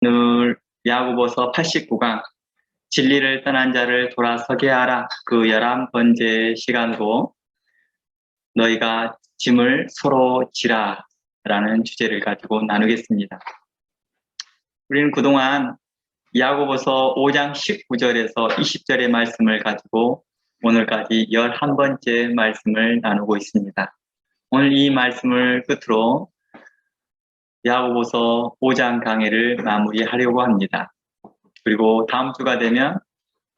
오늘 야고보서 89강 진리를 떠난 자를 돌아서게 하라, 그 11번째 시간으로 너희가 짐을 서로 지라 라는 주제를 가지고 나누겠습니다. 우리는 그동안 야고보서 5장 19절에서 20절의 말씀을 가지고 오늘까지 11번째 말씀을 나누고 있습니다. 오늘 이 말씀을 끝으로 야고보서 5장 강해를 마무리하려고 합니다. 그리고 다음 주가 되면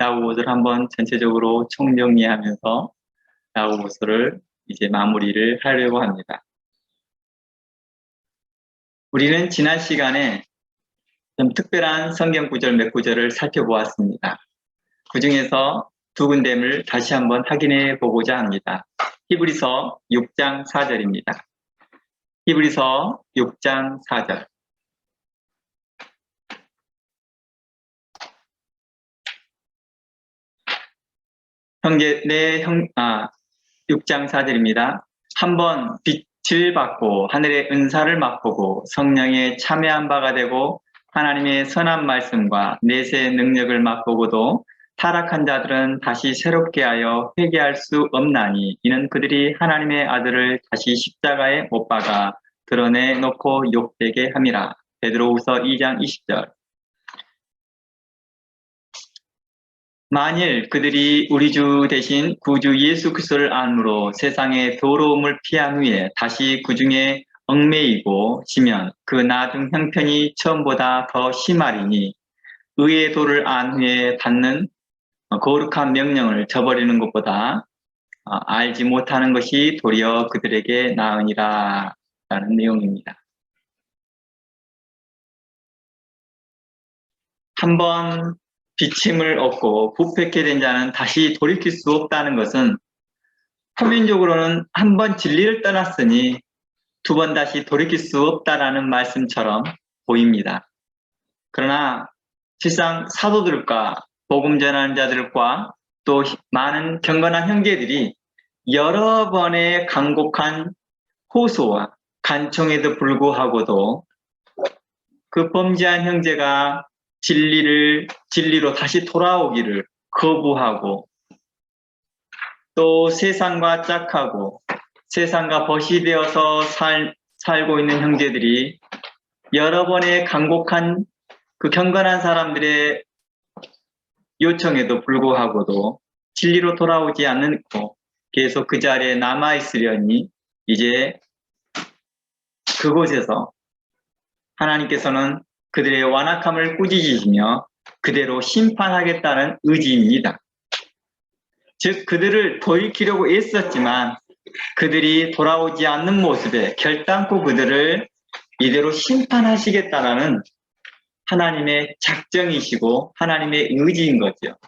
야고보서를 한번 전체적으로 총정리하면서 야고보서를 이제 마무리를 하려고 합니다. 우리는 지난 시간에 좀 특별한 성경 구절 몇 구절을 살펴보았습니다. 그 중에서 두 군데를 다시 한번 확인해 보고자 합니다. 히브리서 6장 4절입니다. 히브리서 6장 4절. 형제, 6장 4절입니다. 한번 빛을 받고 하늘의 은사를 맛보고 성령에 참여한 바가 되고 하나님의 선한 말씀과 내세의 능력을 맛보고도 타락한 자들은 다시 새롭게 하여 회개할 수 없나니 이는 그들이 하나님의 아들을 다시 십자가에 못 박아 드러내놓고 욕되게 함이라. 베드로후서 2장 20절. 만일 그들이 우리 주 대신 구주 예수 그리스도를 안으로 세상의 더러움을 피한 후에 다시 그 중에 얽매이고 지면 그 나중 형편이 처음보다 더 심하리니 의의 도를 안 후에 받는 거룩한 명령을 저버리는 것보다 알지 못하는 것이 도리어 그들에게 나으니라 라는 내용입니다. 한번 비침을 얻고 부패케 된 자는 다시 돌이킬 수 없다는 것은 표면적으로는 한 번 진리를 떠났으니 두 번 다시 돌이킬 수 없다라는 말씀처럼 보입니다. 그러나 실상 사도들과 복음 전하는 자들과 또 많은 경건한 형제들이 여러 번의 간곡한 호소와 간청에도 불구하고도 그 범죄한 형제가 진리로 다시 돌아오기를 거부하고 또 세상과 짝하고 세상과 벗이 되어서 살고 있는 형제들이 여러 번의 간곡한 그 경건한 사람들의 요청에도 불구하고도 진리로 돌아오지 않고 계속 그 자리에 남아있으려니 이제 그곳에서 하나님께서는 그들의 완악함을 꾸짖으시며 그대로 심판하겠다는 의지입니다. 즉 그들을 돌이키려고 애썼지만 그들이 돌아오지 않는 모습에 결단코 그들을 이대로 심판하시겠다는 하나님의 작정이시고 하나님의 의지인 거죠.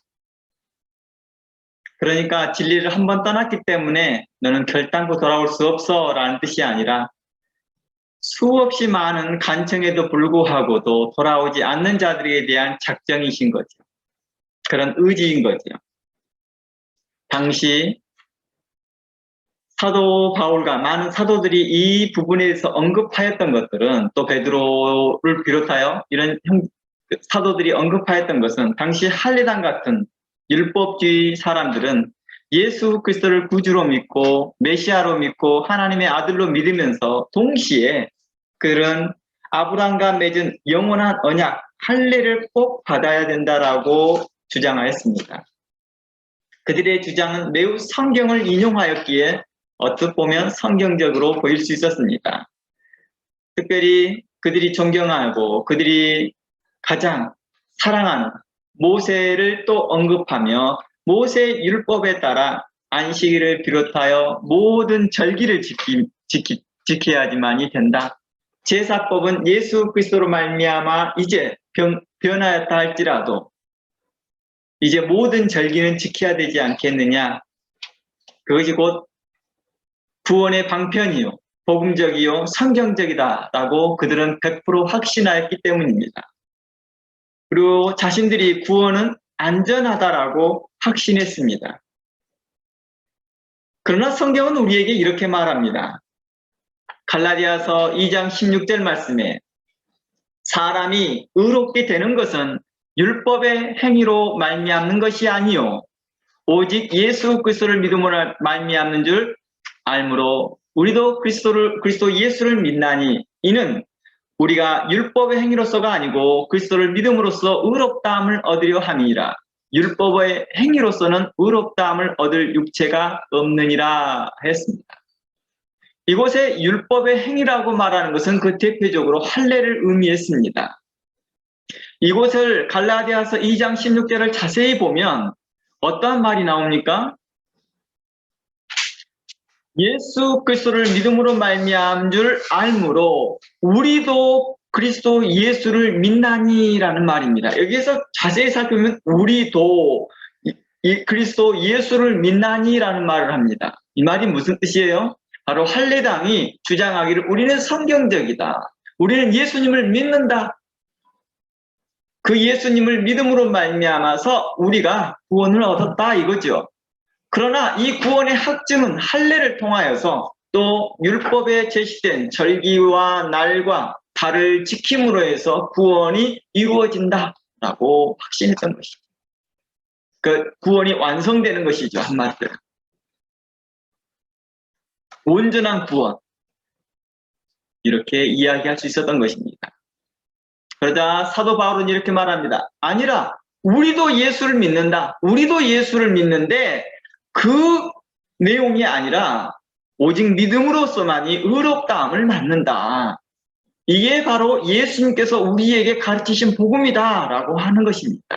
그러니까 진리를 한번 떠났기 때문에 너는 결단코 돌아올 수 없어 라는 뜻이 아니라 수없이 많은 간청에도 불구하고도 돌아오지 않는 자들에 대한 작정이신 거죠. 그런 의지인 거죠. 당시 사도 바울과 많은 사도들이 이 부분에 대해서 언급하였던 것들은 또 베드로를 비롯하여 이런 사도들이 언급하였던 것은 당시 할례당 같은 율법주의 사람들은 예수 그리스도를 구주로 믿고 메시아로 믿고 하나님의 아들로 믿으면서 동시에 그들은 아브라함과 맺은 영원한 언약 할례를 꼭 받아야 된다라고 주장하였습니다. 그들의 주장은 매우 성경을 인용하였기에 어떻게 보면 성경적으로 보일 수 있었습니다. 특별히 그들이 존경하고 그들이 가장 사랑하는 모세를 또 언급하며 모세 율법에 따라 안식일을 비롯하여 모든 절기를 지켜야지만이 된다. 제사법은 예수 그리스도로 말미암아 이제 변하였다 할지라도 이제 모든 절기는 지켜야 되지 않겠느냐. 그것이 곧 구원의 방편이요 복음적이요 성경적이다라고 그들은 100% 확신하였기 때문입니다. 그리고 자신들이 구원은 안전하다라고 확신했습니다. 그러나 성경은 우리에게 이렇게 말합니다. 갈라디아서 2장 16절 말씀에 사람이 의롭게 되는 것은 율법의 행위로 말미암는 것이 아니요 오직 예수 그리스도를 믿음으로 말미암는 줄 알므로 우리도 그리스도 예수를 믿나니 이는 우리가 율법의 행위로서가 아니고 그리스도를 믿음으로써 의롭다함을 얻으려 함이니라. 율법의 행위로서는 의롭다함을 얻을 육체가 없느니라 했습니다. 이곳에 율법의 행위라고 말하는 것은 그 대표적으로 할례를 의미했습니다. 이곳을 갈라디아서 2장 16절을 자세히 보면 어떠한 말이 나옵니까? 예수 그리스도를 믿음으로 말미암은 줄 알므로 우리도 그리스도 예수를 믿나니라는 말입니다. 여기에서 자세히 살펴보면 우리도 그리스도 예수를 믿나니라는 말을 합니다. 이 말이 무슨 뜻이에요? 바로 할례당이 주장하기를 우리는 성경적이다. 우리는 예수님을 믿는다. 그 예수님을 믿음으로 말미암아서 우리가 구원을 얻었다 이거죠. 그러나 이 구원의 확증은 할례를 통하여서 또 율법에 제시된 절기와 날과 달을 지킴으로 해서 구원이 이루어진다라고 확신했던 것이죠. 그 구원이 완성되는 것이죠. 한마디로. 온전한 구원. 이렇게 이야기할 수 있었던 것입니다. 그러자 사도 바울은 이렇게 말합니다. 아니라 우리도 예수를 믿는다. 우리도 예수를 믿는데 그 내용이 아니라 오직 믿음으로서만이 의롭다함을 받는다. 이게 바로 예수님께서 우리에게 가르치신 복음이다라고 하는 것입니다.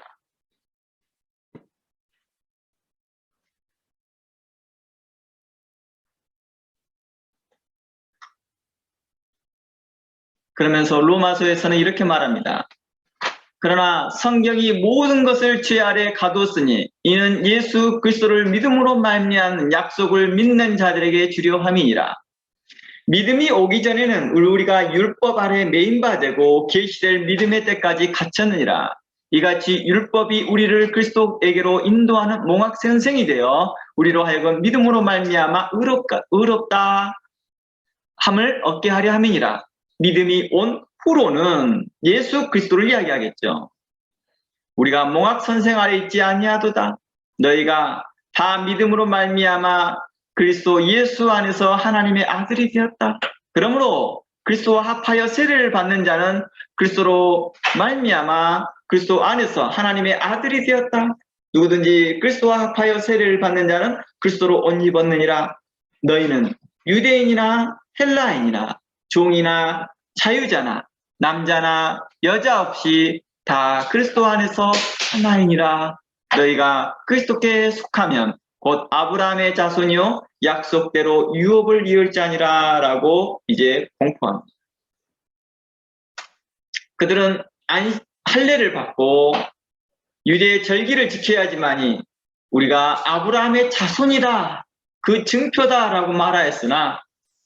그러면서 로마서에서는 이렇게 말합니다. 그러나 성경이 모든 것을 죄 아래 가두었으니 이는 예수 그리스도를 믿음으로 말미암는 약속을 믿는 자들에게 주려 함이니라. 믿음이 오기 전에는 우리가 율법 아래 매인바되고 계시될 믿음의 때까지 갇혔느니라. 이같이 율법이 우리를 그리스도에게로 인도하는 몽학선생이 되어 우리로 하여금 믿음으로 말미암아 의롭다 함을 얻게 하려 함이니라. 믿음이 온 후로는 예수 그리스도를 이야기하겠죠. 우리가 몽학 선생 아래 있지 아니하도다. 너희가 다 믿음으로 말미암아 그리스도 예수 안에서 하나님의 아들이 되었다. 그러므로 그리스도와 합하여 세례를 받는 자는 그리스도로 말미암아 그리스도 안에서 하나님의 아들이 되었다. 누구든지 그리스도와 합하여 세례를 받는 자는 그리스도로 옷 입었느니라. 너희는 유대인이나 헬라인이나 종이나 자유자나 남자나 여자 없이 다 그리스도 안에서 하나이니라. 너희가 그리스도께 속하면 곧 아브라함의 자손이요 약속대로 유업을 이을 자니라 라고 이제 공포합니다. 그들은 할례를 받고 유대의 절기를 지켜야지만이 우리가 아브라함의 자손이다 그 증표다라고 말하였으나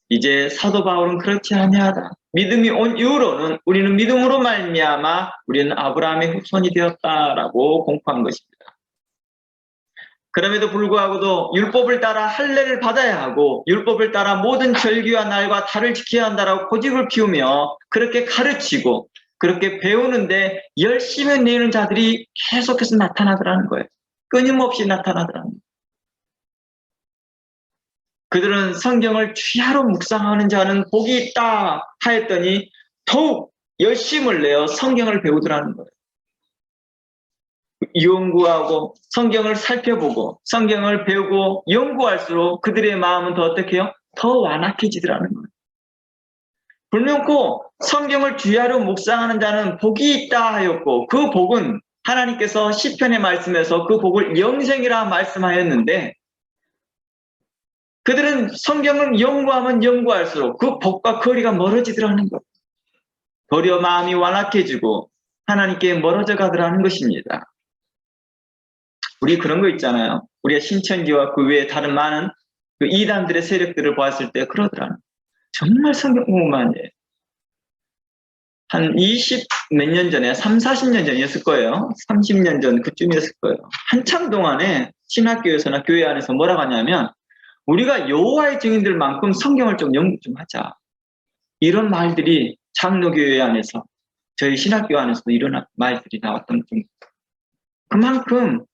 이제 사도 바울은 그렇지 아니하다. 믿음이 온 이후로는 우리는 믿음으로 말미암아 우리는 아브라함의 후손이 되었다라고 공포한 것입니다. 그럼에도 불구하고도 율법을 따라 할례를 받아야 하고 율법을 따라 모든 절기와 날과 달을 지켜야 한다라고 고집을 피우며 그렇게 가르치고 그렇게 배우는데 열심히 내는 자들이 계속해서 나타나더라는 거예요. 끊임없이 나타나더라는 거예요. 그들은 성경을 주야로 묵상하는 자는 복이 있다 하였더니 더욱 열심을 내어 성경을 배우더라는 거예요. 연구하고 성경을 살펴보고 성경을 배우고 연구할수록 그들의 마음은 더 어떻게 해요? 더 완악해지더라는 거예요. 불명코 성경을 주야로 묵상하는 자는 복이 있다 하였고 그 복은 하나님께서 시편의 말씀에서 그 복을 영생이라 말씀하였는데 그들은 성경을 연구하면 연구할수록 그 복과 거리가 멀어지더라는 거예요. 도리어 마음이 완악해지고 하나님께 멀어져 가더라는 것입니다. 우리 그런 거 있잖아요. 우리가 신천지와 그 외에 다른 많은 그 이단들의 세력들을 보았을 때 그러더라는 거예요. 정말 성경 공부만 해. 한 20 몇 년 전에 3, 40년 전이었을 거예요. 30년 전 그쯤이었을 거예요. 한참 동안에 신학교에서나 교회 안에서 뭐라고 하냐면 우리가 여호와의 증인들만큼 성경을 좀 연구 좀 하자. 이런 말들이 장로교회 안에서 저희 신학교 안에서도 이런 말들이 나왔던 중 그만큼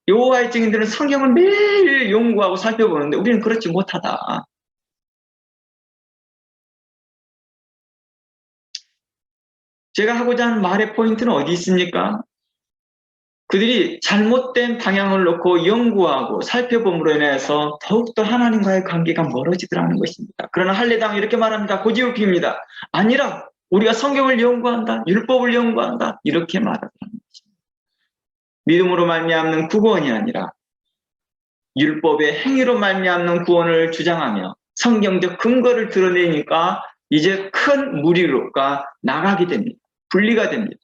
여호와의 증인들은 성경을 매일 연구하고 살펴보는데 우리는 그렇지 못하다. 제가 하고자 하는 말의 포인트는 어디 있습니까? 그들이 잘못된 방향을 놓고 연구하고 살펴봄으로 인해서 더욱더 하나님과의 관계가 멀어지더라는 것입니다. 그러나 할례당 이렇게 말합니다. 고지높입니다. 아니라 우리가 성경을 연구한다. 율법을 연구한다. 이렇게 말하더라는 것입니다. 믿음으로 말미암는 구원이 아니라 율법의 행위로 말미암는 구원을 주장하며 성경적 근거를 드러내니까 이제 큰 무리로가 나가게 됩니다. 분리가 됩니다.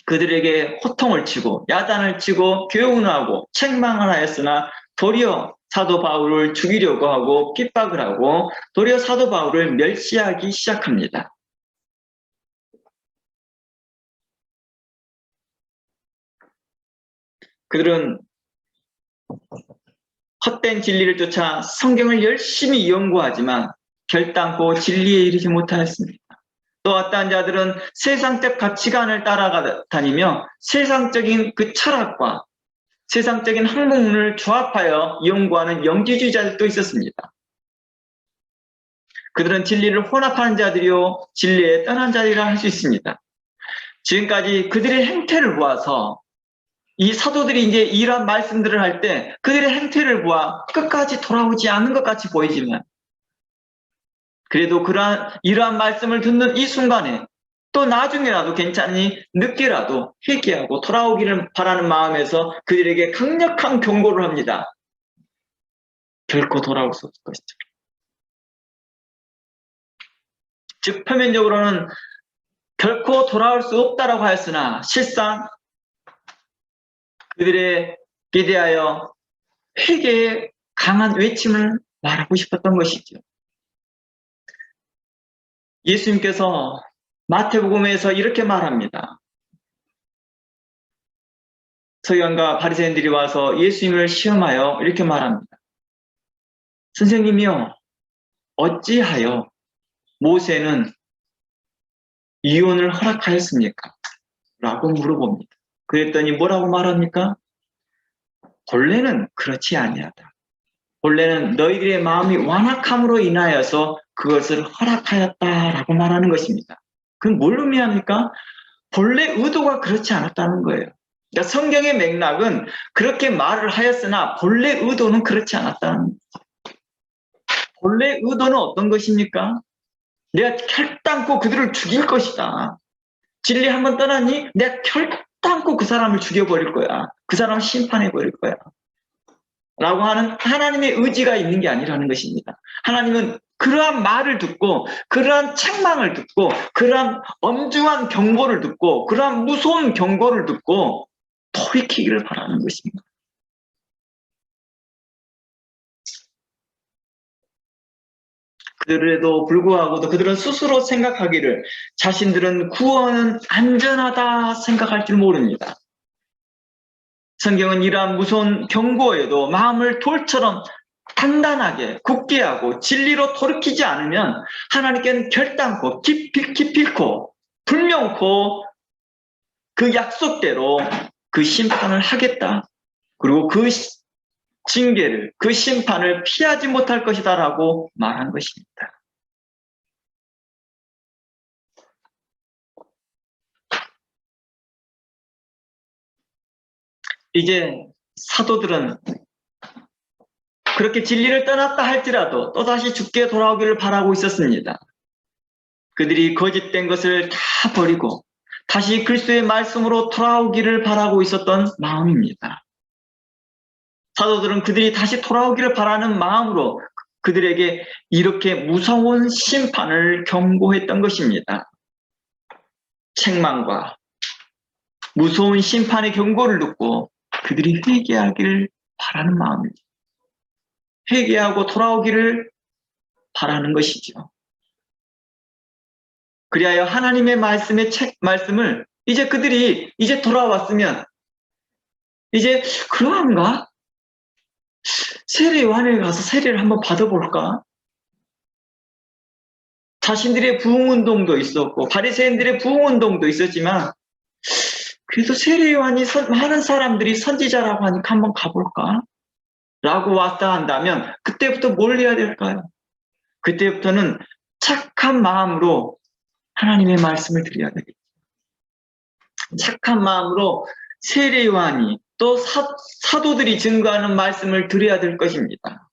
그들에게 호통을 치고 야단을 치고 교훈을 하고 책망을 하였으나 도리어 사도 바울을 죽이려고 하고 핍박을 하고 도리어 사도 바울을 멸시하기 시작합니다. 그들은 헛된 진리를 쫓아 성경을 열심히 연구하지만 결단코 진리에 이르지 못하였습니다. 또 어떠한 자들은 세상적 가치관을 따라다니며 세상적인 그 철학과 세상적인 학문을 조합하여 연구하는 영지주의자들도 있었습니다. 그들은 진리를 혼합하는 자들이요 진리에 떠난 자들이라 할 수 있습니다. 지금까지 그들의 행태를 보아서 이 사도들이 이제 이러한 말씀들을 할 때 그들의 행태를 보아 끝까지 돌아오지 않은 것 같이 보이지만 그래도 이러한 말씀을 듣는 이 순간에 또 나중에라도 괜찮니 늦게라도 회개하고 돌아오기를 바라는 마음에서 그들에게 강력한 경고를 합니다. 결코 돌아올 수 없을 것이다. 즉 표면적으로는 결코 돌아올 수 없다라고 하였으나 실상 그들에게 대하여 회개의 강한 외침을 말하고 싶었던 것이죠. 예수님께서 마태복음에서 이렇게 말합니다. 서기관과 바리새인들이 와서 예수님을 시험하여 이렇게 말합니다. 선생님이요, 어찌하여 모세는 이혼을 허락하였습니까? 라고 물어봅니다. 그랬더니 뭐라고 말합니까? 본래는 그렇지 아니하다. 본래는 너희들의 마음이 완악함으로 인하여서 그것을 허락하였다라고 말하는 것입니다. 그럼 뭘 의미합니까? 본래 의도가 그렇지 않았다는 거예요. 그러니까 성경의 맥락은 그렇게 말을 하였으나 본래 의도는 그렇지 않았다는 거예요. 본래 의도는 어떤 것입니까? 내가 결단코 그들을 죽일 것이다. 진리 한번 떠나니 내가 결단코 그 사람을 죽여버릴 거야. 그 사람을 심판해버릴 거야. 라고 하는 하나님의 의지가 있는 게 아니라는 것입니다. 하나님은 그러한 말을 듣고 그러한 책망을 듣고 그러한 엄중한 경고를 듣고 그러한 무서운 경고를 듣고 돌이키기를 바라는 것입니다. 그래도 불구하고도 그들은 스스로 생각하기를 자신들은 구원은 안전하다 생각할 줄 모릅니다. 성경은 이러한 무서운 경고에도 마음을 돌처럼 단단하게 굳게 하고 진리로 돌이키지 않으면 하나님께는 결단코 기필코 불명코 그 약속대로 그 심판을 하겠다. 그리고 그 징계를 그 심판을 피하지 못할 것이다 라고 말한 것입니다. 이제 사도들은 그렇게 진리를 떠났다 할지라도 또다시 죽게 돌아오기를 바라고 있었습니다. 그들이 거짓된 것을 다 버리고 다시 그리스도의 말씀으로 돌아오기를 바라고 있었던 마음입니다. 사도들은 그들이 다시 돌아오기를 바라는 마음으로 그들에게 이렇게 무서운 심판을 경고했던 것입니다. 책망과 무서운 심판의 경고를 듣고 그들이 회개하기를 바라는 마음입니다. 회개하고 돌아오기를 바라는 것이죠. 그리하여 하나님의 말씀을 이제 그들이 이제 돌아왔으면 이제 그러한가? 세례 요한에 가서 세례를 한번 받아볼까? 자신들의 부흥운동도 있었고 바리새인들의 부흥운동도 있었지만 그래도 세례 요한이 많은 사람들이 선지자라고 하니까 한번 가볼까? 라고 왔다 한다면 그때부터 뭘 해야 될까요? 그때부터는 착한 마음으로 하나님의 말씀을 드려야 되겠죠. 착한 마음으로 세례 요한이 또 사도들이 증거하는 말씀을 드려야 될 것입니다.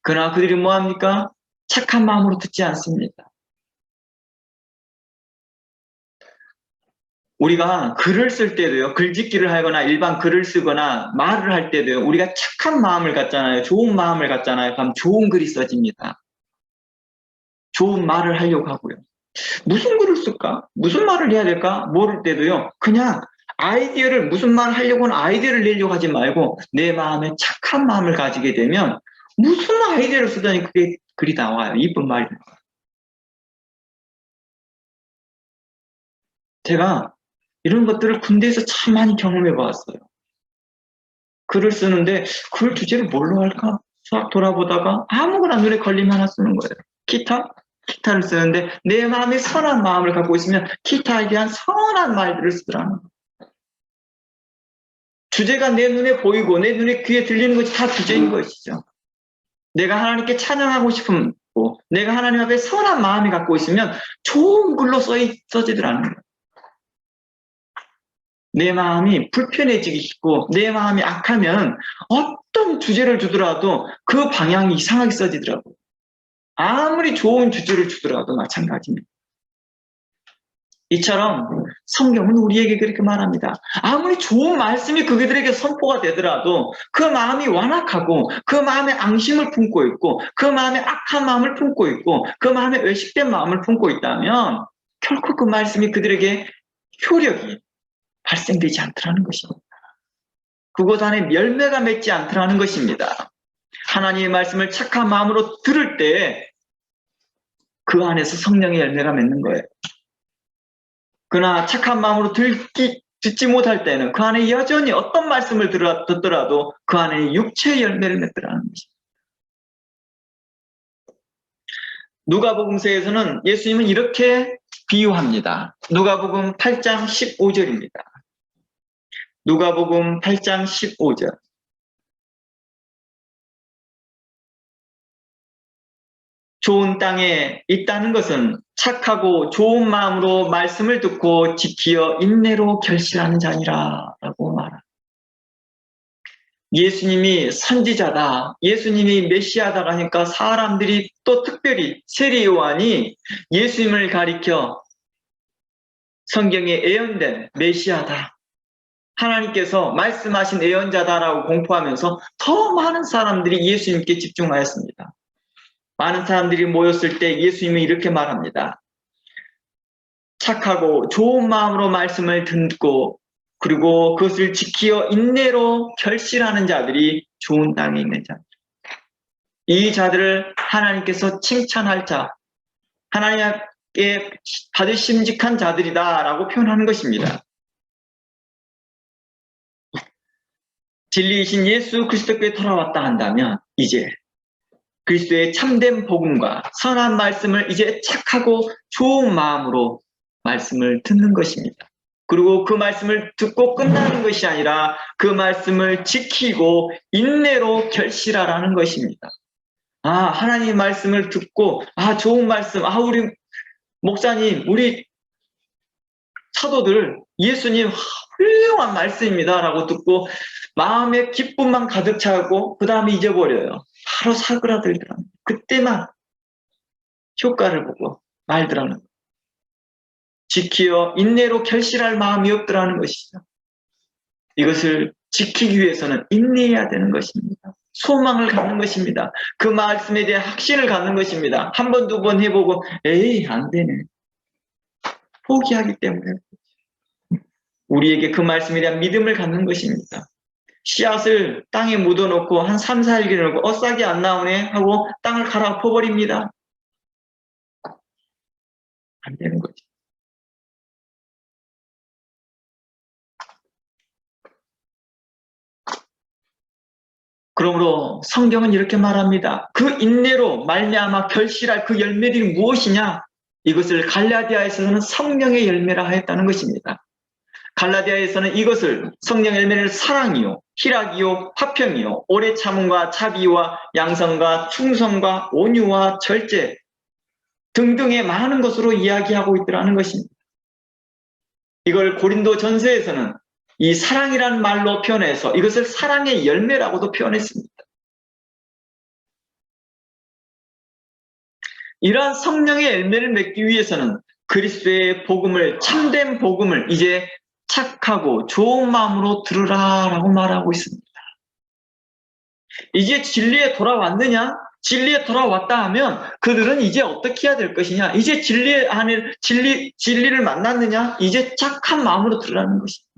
그러나 그들이 뭐합니까? 착한 마음으로 듣지 않습니다. 우리가 글을 쓸 때도요, 글짓기를 하거나 일반 글을 쓰거나 말을 할 때도요, 우리가 착한 마음을 갖잖아요. 좋은 마음을 갖잖아요. 그럼 좋은 글이 써집니다. 좋은 말을 하려고 하고요. 무슨 글을 쓸까? 무슨 말을 해야 될까? 모를 때도요, 그냥 아이디어를, 무슨 말을 하려고는 아이디어를 내려고 하지 말고 내 마음에 착한 마음을 가지게 되면 무슨 아이디어를 쓰더니 그게 글이 나와요. 이쁜 말이. 제가 이런 것들을 군대에서 참 많이 경험해 봤어요. 글을 쓰는데 글 주제를 뭘로 할까? 싹 돌아보다가 아무거나 눈에 걸리면 하나 쓰는 거예요. 기타? 기타를 쓰는데 내 마음에 선한 마음을 갖고 있으면 기타에 대한 선한 말들을 쓰더라는 거예요. 주제가 내 눈에 보이고 내 눈에 귀에 들리는 것이 다 주제인 것이죠. 내가 하나님께 찬양하고 싶은 거, 내가 하나님 앞에 선한 마음이 갖고 있으면 좋은 글로 써지더라는 거예요. 내 마음이 불편해지기 쉽고 내 마음이 악하면 어떤 주제를 주더라도 그 방향이 이상하게 써지더라고요. 아무리 좋은 주제를 주더라도 마찬가지입니다. 이처럼 성경은 우리에게 그렇게 말합니다. 아무리 좋은 말씀이 그들에게 선포가 되더라도 그 마음이 완악하고 그 마음에 앙심을 품고 있고 그 마음에 악한 마음을 품고 있고 그 마음에 외식된 마음을 품고 있다면 결코 그 말씀이 그들에게 효력이 발생되지 않더라는 것입니다. 그곳 안에 열매가 맺지 않더라는 것입니다. 하나님의 말씀을 착한 마음으로 들을 때 그 안에서 성령의 열매가 맺는 거예요. 그러나 착한 마음으로 듣지 못할 때는 그 안에 여전히 어떤 말씀을 듣더라도 그 안에 육체의 열매를 맺더라는 것입니다. 누가복음서에서는 예수님은 이렇게 비유합니다. 누가복음 8장 15절입니다. 누가복음 8장 15절. 좋은 땅에 있다는 것은 착하고 좋은 마음으로 말씀을 듣고 지키어 인내로 결실하는 자니라 라고 말합니다. 예수님이 선지자다, 예수님이 메시아다 하니까 사람들이 또 특별히 세례 요한이 예수님을 가리켜 성경에 예언된 메시아다, 하나님께서 말씀하신 예언자다라고 공포하면서 더 많은 사람들이 예수님께 집중하였습니다. 많은 사람들이 모였을 때 예수님이 이렇게 말합니다. 착하고 좋은 마음으로 말씀을 듣고 그리고 그것을 지키어 인내로 결실하는 자들이 좋은 땅에 있는 자들. 이 자들을 하나님께서 칭찬할 자, 하나님께 받으심직한 자들이다라고 표현하는 것입니다. 진리이신 예수 그리스도께 돌아왔다 한다면 이제 그리스도의 참된 복음과 선한 말씀을 이제 착하고 좋은 마음으로 말씀을 듣는 것입니다. 그리고 그 말씀을 듣고 끝나는 것이 아니라 그 말씀을 지키고 인내로 결실하라는 것입니다. 하나님의 말씀을 듣고 좋은 말씀, 우리 목사님, 우리 사도들, 예수님 훌륭한 말씀입니다 라고 듣고 마음에 기쁨만 가득 차고 그 다음에 잊어버려요. 바로 사그라들더라고요. 그때만 효과를 보고 말더라는 거예요. 지키어 인내로 결실할 마음이 없더라는 것이죠. 이것을 지키기 위해서는 인내해야 되는 것입니다. 소망을 갖는 것입니다. 그 말씀에 대한 확신을 갖는 것입니다. 한 번, 두 번 해보고 에이 안 되네. 포기하기 때문에 우리에게 그 말씀에 대한 믿음을 갖는 것입니다. 씨앗을 땅에 묻어놓고 한 3, 4일 기르고 싹이 안 나오네 하고 땅을 갈아엎어버립니다. 안 되는 거죠. 그러므로 성경은 이렇게 말합니다. 그 인내로 말미암아 결실할 그 열매들이 무엇이냐? 이것을 갈라디아에서는 성령의 열매라 하였다는 것입니다. 갈라디아에서는 이것을 성령 열매를 사랑이요, 희락이요, 화평이요, 오래 참음과 자비와 양성과 충성과 온유와 절제 등등의 많은 것으로 이야기하고 있더라는 것입니다. 이걸 고린도 전서에서는 이 사랑이라는 말로 표현해서 이것을 사랑의 열매라고도 표현했습니다. 이러한 성령의 열매를 맺기 위해서는 그리스도의 복음을, 참된 복음을 이제 착하고 좋은 마음으로 들으라라고 말하고 있습니다. 이제 진리에 돌아왔느냐? 진리에 돌아왔다 하면 그들은 이제 어떻게 해야 될 것이냐? 이제 진리를 만났느냐? 이제 착한 마음으로 들으라는 것입니다.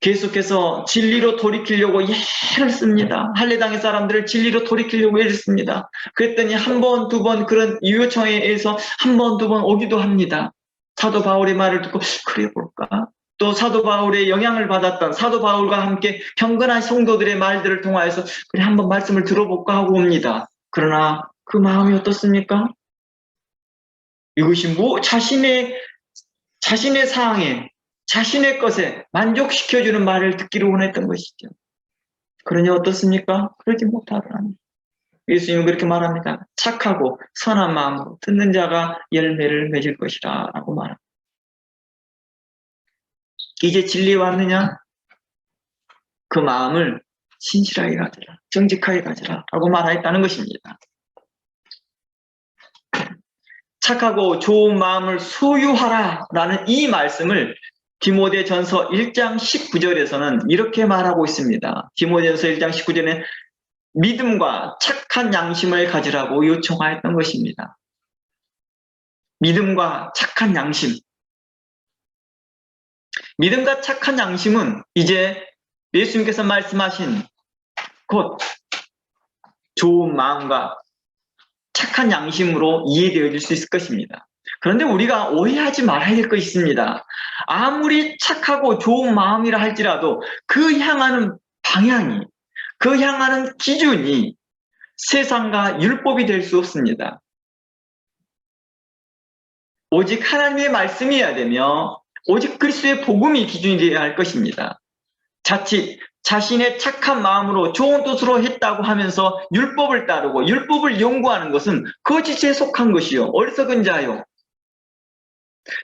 계속해서 진리로 돌이키려고 애를 씁니다. 할례당의 사람들을 진리로 돌이키려고 애를 씁니다. 그랬더니 한 번, 두 번 그런 유효청에 의해서 한 번, 두 번 오기도 합니다. 사도 바울의 말을 듣고 그래 볼까? 또 사도 바울의 영향을 받았던 사도 바울과 함께 경건한 성도들의 말들을 통하여서 그래 한번 말씀을 들어볼까 하고 옵니다. 그러나 그 마음이 어떻습니까? 이것이 자신의 상황에 자신의 것에 만족시켜주는 말을 듣기를 원했던 것이죠. 그러니 어떻습니까? 그러지 못하더라. 예수님은 그렇게 말합니다. 착하고 선한 마음으로 듣는 자가 열매를 맺을 것이라 라고 말합니다. 이제 진리에 왔느냐? 그 마음을 신실하게 가져라, 정직하게 가져라 라고 말하였다는 것입니다. 착하고 좋은 마음을 소유하라 라는 이 말씀을 디모데전서 1장 19절에서는 이렇게 말하고 있습니다. 디모데전서 1장 19절에 믿음과 착한 양심을 가지라고 요청하였던 것입니다. 믿음과 착한 양심. 믿음과 착한 양심은 이제 예수님께서 말씀하신 곧 좋은 마음과 착한 양심으로 이해되어질 수 있을 것입니다. 그런데 우리가 오해하지 말아야 될 것이 있습니다. 아무리 착하고 좋은 마음이라 할지라도 그 향하는 방향이, 그 향하는 기준이 세상과 율법이 될 수 없습니다. 오직 하나님의 말씀이어야 되며 오직 그리스도의 복음이 기준이 되어야 할 것입니다. 자칫 자신의 착한 마음으로 좋은 뜻으로 했다고 하면서 율법을 따르고 율법을 연구하는 것은 거짓에 속한 것이요, 어리석은 자요.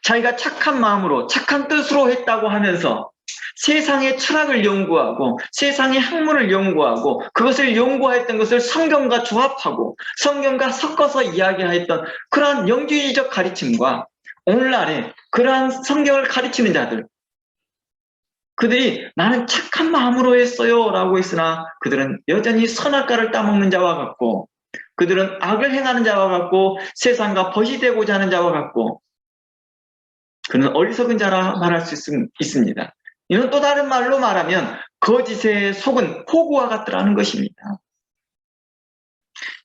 자기가 착한 마음으로 착한 뜻으로 했다고 하면서 세상의 철학을 연구하고 세상의 학문을 연구하고 그것을 연구했던 것을 성경과 조합하고 성경과 섞어서 이야기했던 그러한 영주의적 가르침과 오늘날의 그러한 성경을 가르치는 자들, 그들이 나는 착한 마음으로 했어요 라고 했으나 그들은 여전히 선악과를 따먹는 자와 같고 그들은 악을 행하는 자와 같고 세상과 벗이 되고자 하는 자와 같고 그는 어리석은 자라 말할 수 있습니다. 이는 또 다른 말로 말하면 거짓에 속은 호구와 같더라는 것입니다.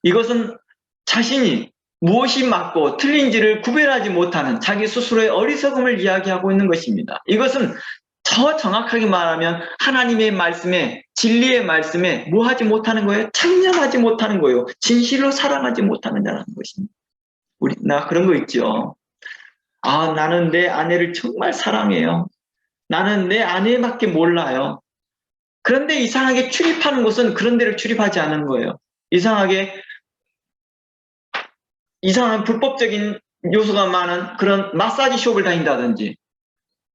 이것은 자신이 무엇이 맞고 틀린지를 구별하지 못하는 자기 스스로의 어리석음을 이야기하고 있는 것입니다. 이것은 더 정확하게 말하면 하나님의 말씀에, 진리의 말씀에 뭐 하지 못하는 거예요? 참여하지 못하는 거예요. 진실로 사랑하지 못하는 자라는 것입니다. 나 그런 거 있죠. 아, 나는 내 아내를 정말 사랑해요. 나는 내 아내밖에 몰라요. 그런데 이상하게 출입하는 곳은 그런 데를 출입하지 않은 거예요. 이상한 불법적인 요소가 많은 그런 마사지 숍을 다닌다든지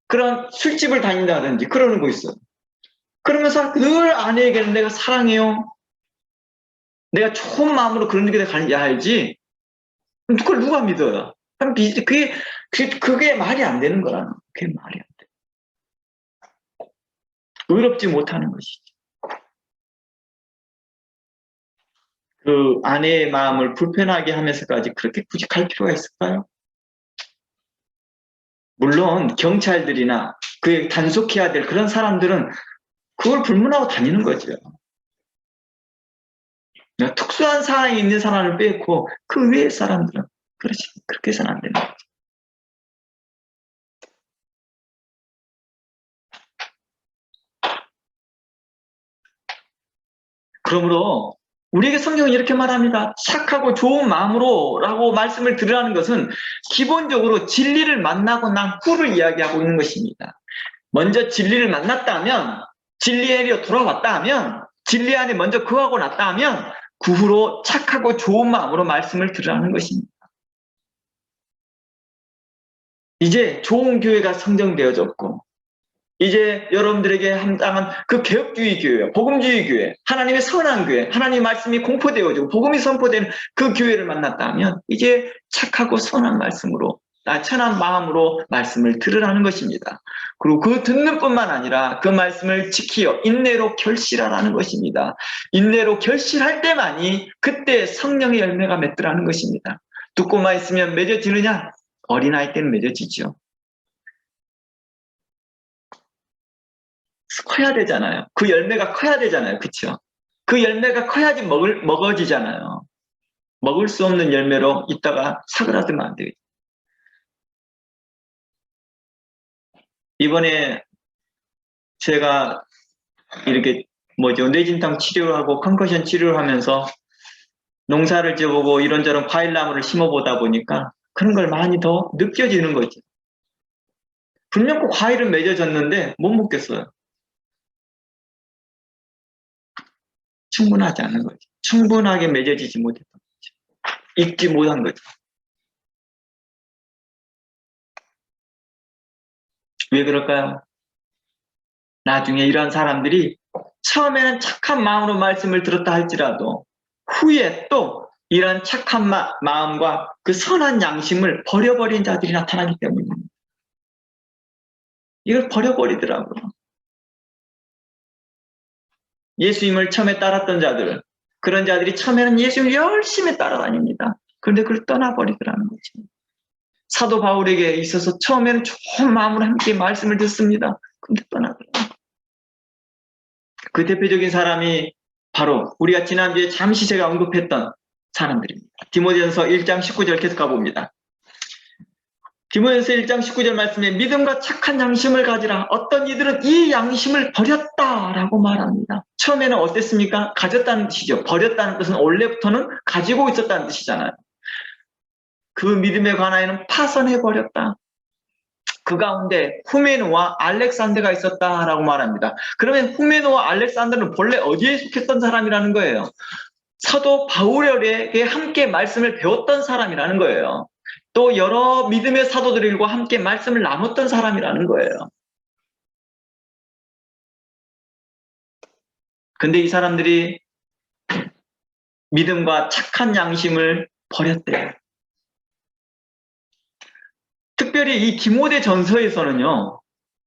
그런 술집을 다닌다든지 그러는 거 있어요. 그러면서 늘 아내에게는 내가 사랑해요. 내가 좋은 마음으로 그런 데에 가는지 알지? 그걸 누가 믿어요? 그게 말이 안 되는 거라는 거예요. 그게 말이 안 돼. 의롭지 못하는 것이지. 그 아내의 마음을 불편하게 하면서까지 그렇게 굳이 갈 필요가 있을까요? 물론 경찰들이나 그 단속해야 될 그런 사람들은 그걸 불문하고 다니는 거죠. 특수한 사항이 있는 사람을 빼고 그 외의 사람들은 그렇게 해서는 안 되는 거죠. 그러므로 우리에게 성경은 이렇게 말합니다. 착하고 좋은 마음으로 라고 말씀을 들으라는 것은 기본적으로 진리를 만나고 난 후를 이야기하고 있는 것입니다. 먼저 진리를 만났다 하면, 진리에 돌아왔다 하면, 진리 안에 먼저 거하고 났다 하면 그 후로 착하고 좋은 마음으로 말씀을 들으라는 것입니다. 이제 좋은 교회가 성정되어졌고, 이제 여러분들에게 합당한 그 개혁주의 교회, 복음주의 교회, 하나님의 선한 교회, 하나님의 말씀이 공포되어지고 복음이 선포되는 그 교회를 만났다 하면 이제 착하고 선한 말씀으로, 천한 마음으로 말씀을 들으라는 것입니다. 그리고 그 듣는 뿐만 아니라 그 말씀을 지키어 인내로 결실하라는 것입니다. 인내로 결실할 때만이 그때 성령의 열매가 맺더라는 것입니다. 듣고만 있으면 맺어지느냐? 어린아이 때는 맺어지죠. 커야 되잖아요. 그 열매가 커야 되잖아요. 그렇죠? 그 열매가 커야지 먹어지잖아요. 먹을 수 없는 열매로 있다가 사그라들면 안 되겠죠. 이번에 제가 이렇게 뇌진탕 치료를 하고 컨커션 치료를 하면서 농사를 지어보고 이런저런 과일나무를 심어보다 보니까 그런 걸 많이 더 느껴지는 거죠. 분명 그 과일은 맺어졌는데 못 먹겠어요. 충분하지 않은 거죠. 충분하게 맺어지지 못했던 거죠. 익지 못한 거죠. 왜 그럴까요? 나중에 이런 사람들이 처음에는 착한 마음으로 말씀을 들었다 할지라도 후에 또 이런 착한 마음과 그 선한 양심을 버려버린 자들이 나타나기 때문입니다. 이걸 버려버리더라고요. 예수님을 처음에 따랐던 자들, 그런 자들이 처음에는 예수님을 열심히 따라다닙니다. 그런데 그걸 떠나버리더라는 거죠. 사도 바울에게 있어서 처음에는 좋은 마음으로 함께 말씀을 듣습니다. 그런데 떠나더라고요. 그 대표적인 사람이 바로 우리가 지난주에 잠시 제가 언급했던 사람들입니다. 디모데전서 1장 19절 계속 가봅니다. 디모데전서 1장 19절 말씀에 믿음과 착한 양심을 가지라. 어떤 이들은 이 양심을 버렸다라고 말합니다. 처음에는 어땠습니까? 가졌다는 뜻이죠. 버렸다는 뜻은 원래부터는 가지고 있었다는 뜻이잖아요. 그 믿음에 관하여는 파선해버렸다. 그 가운데 후메노와 알렉산더가 있었다라고 말합니다. 그러면 후메노와 알렉산더는 본래 어디에 속했던 사람이라는 거예요? 사도 바울에게 함께 말씀을 배웠던 사람이라는 거예요. 또 여러 믿음의 사도들과 함께 말씀을 나눴던 사람이라는 거예요. 근데 이 사람들이 믿음과 착한 양심을 버렸대요. 특별히 이 디모데 전서에서는요,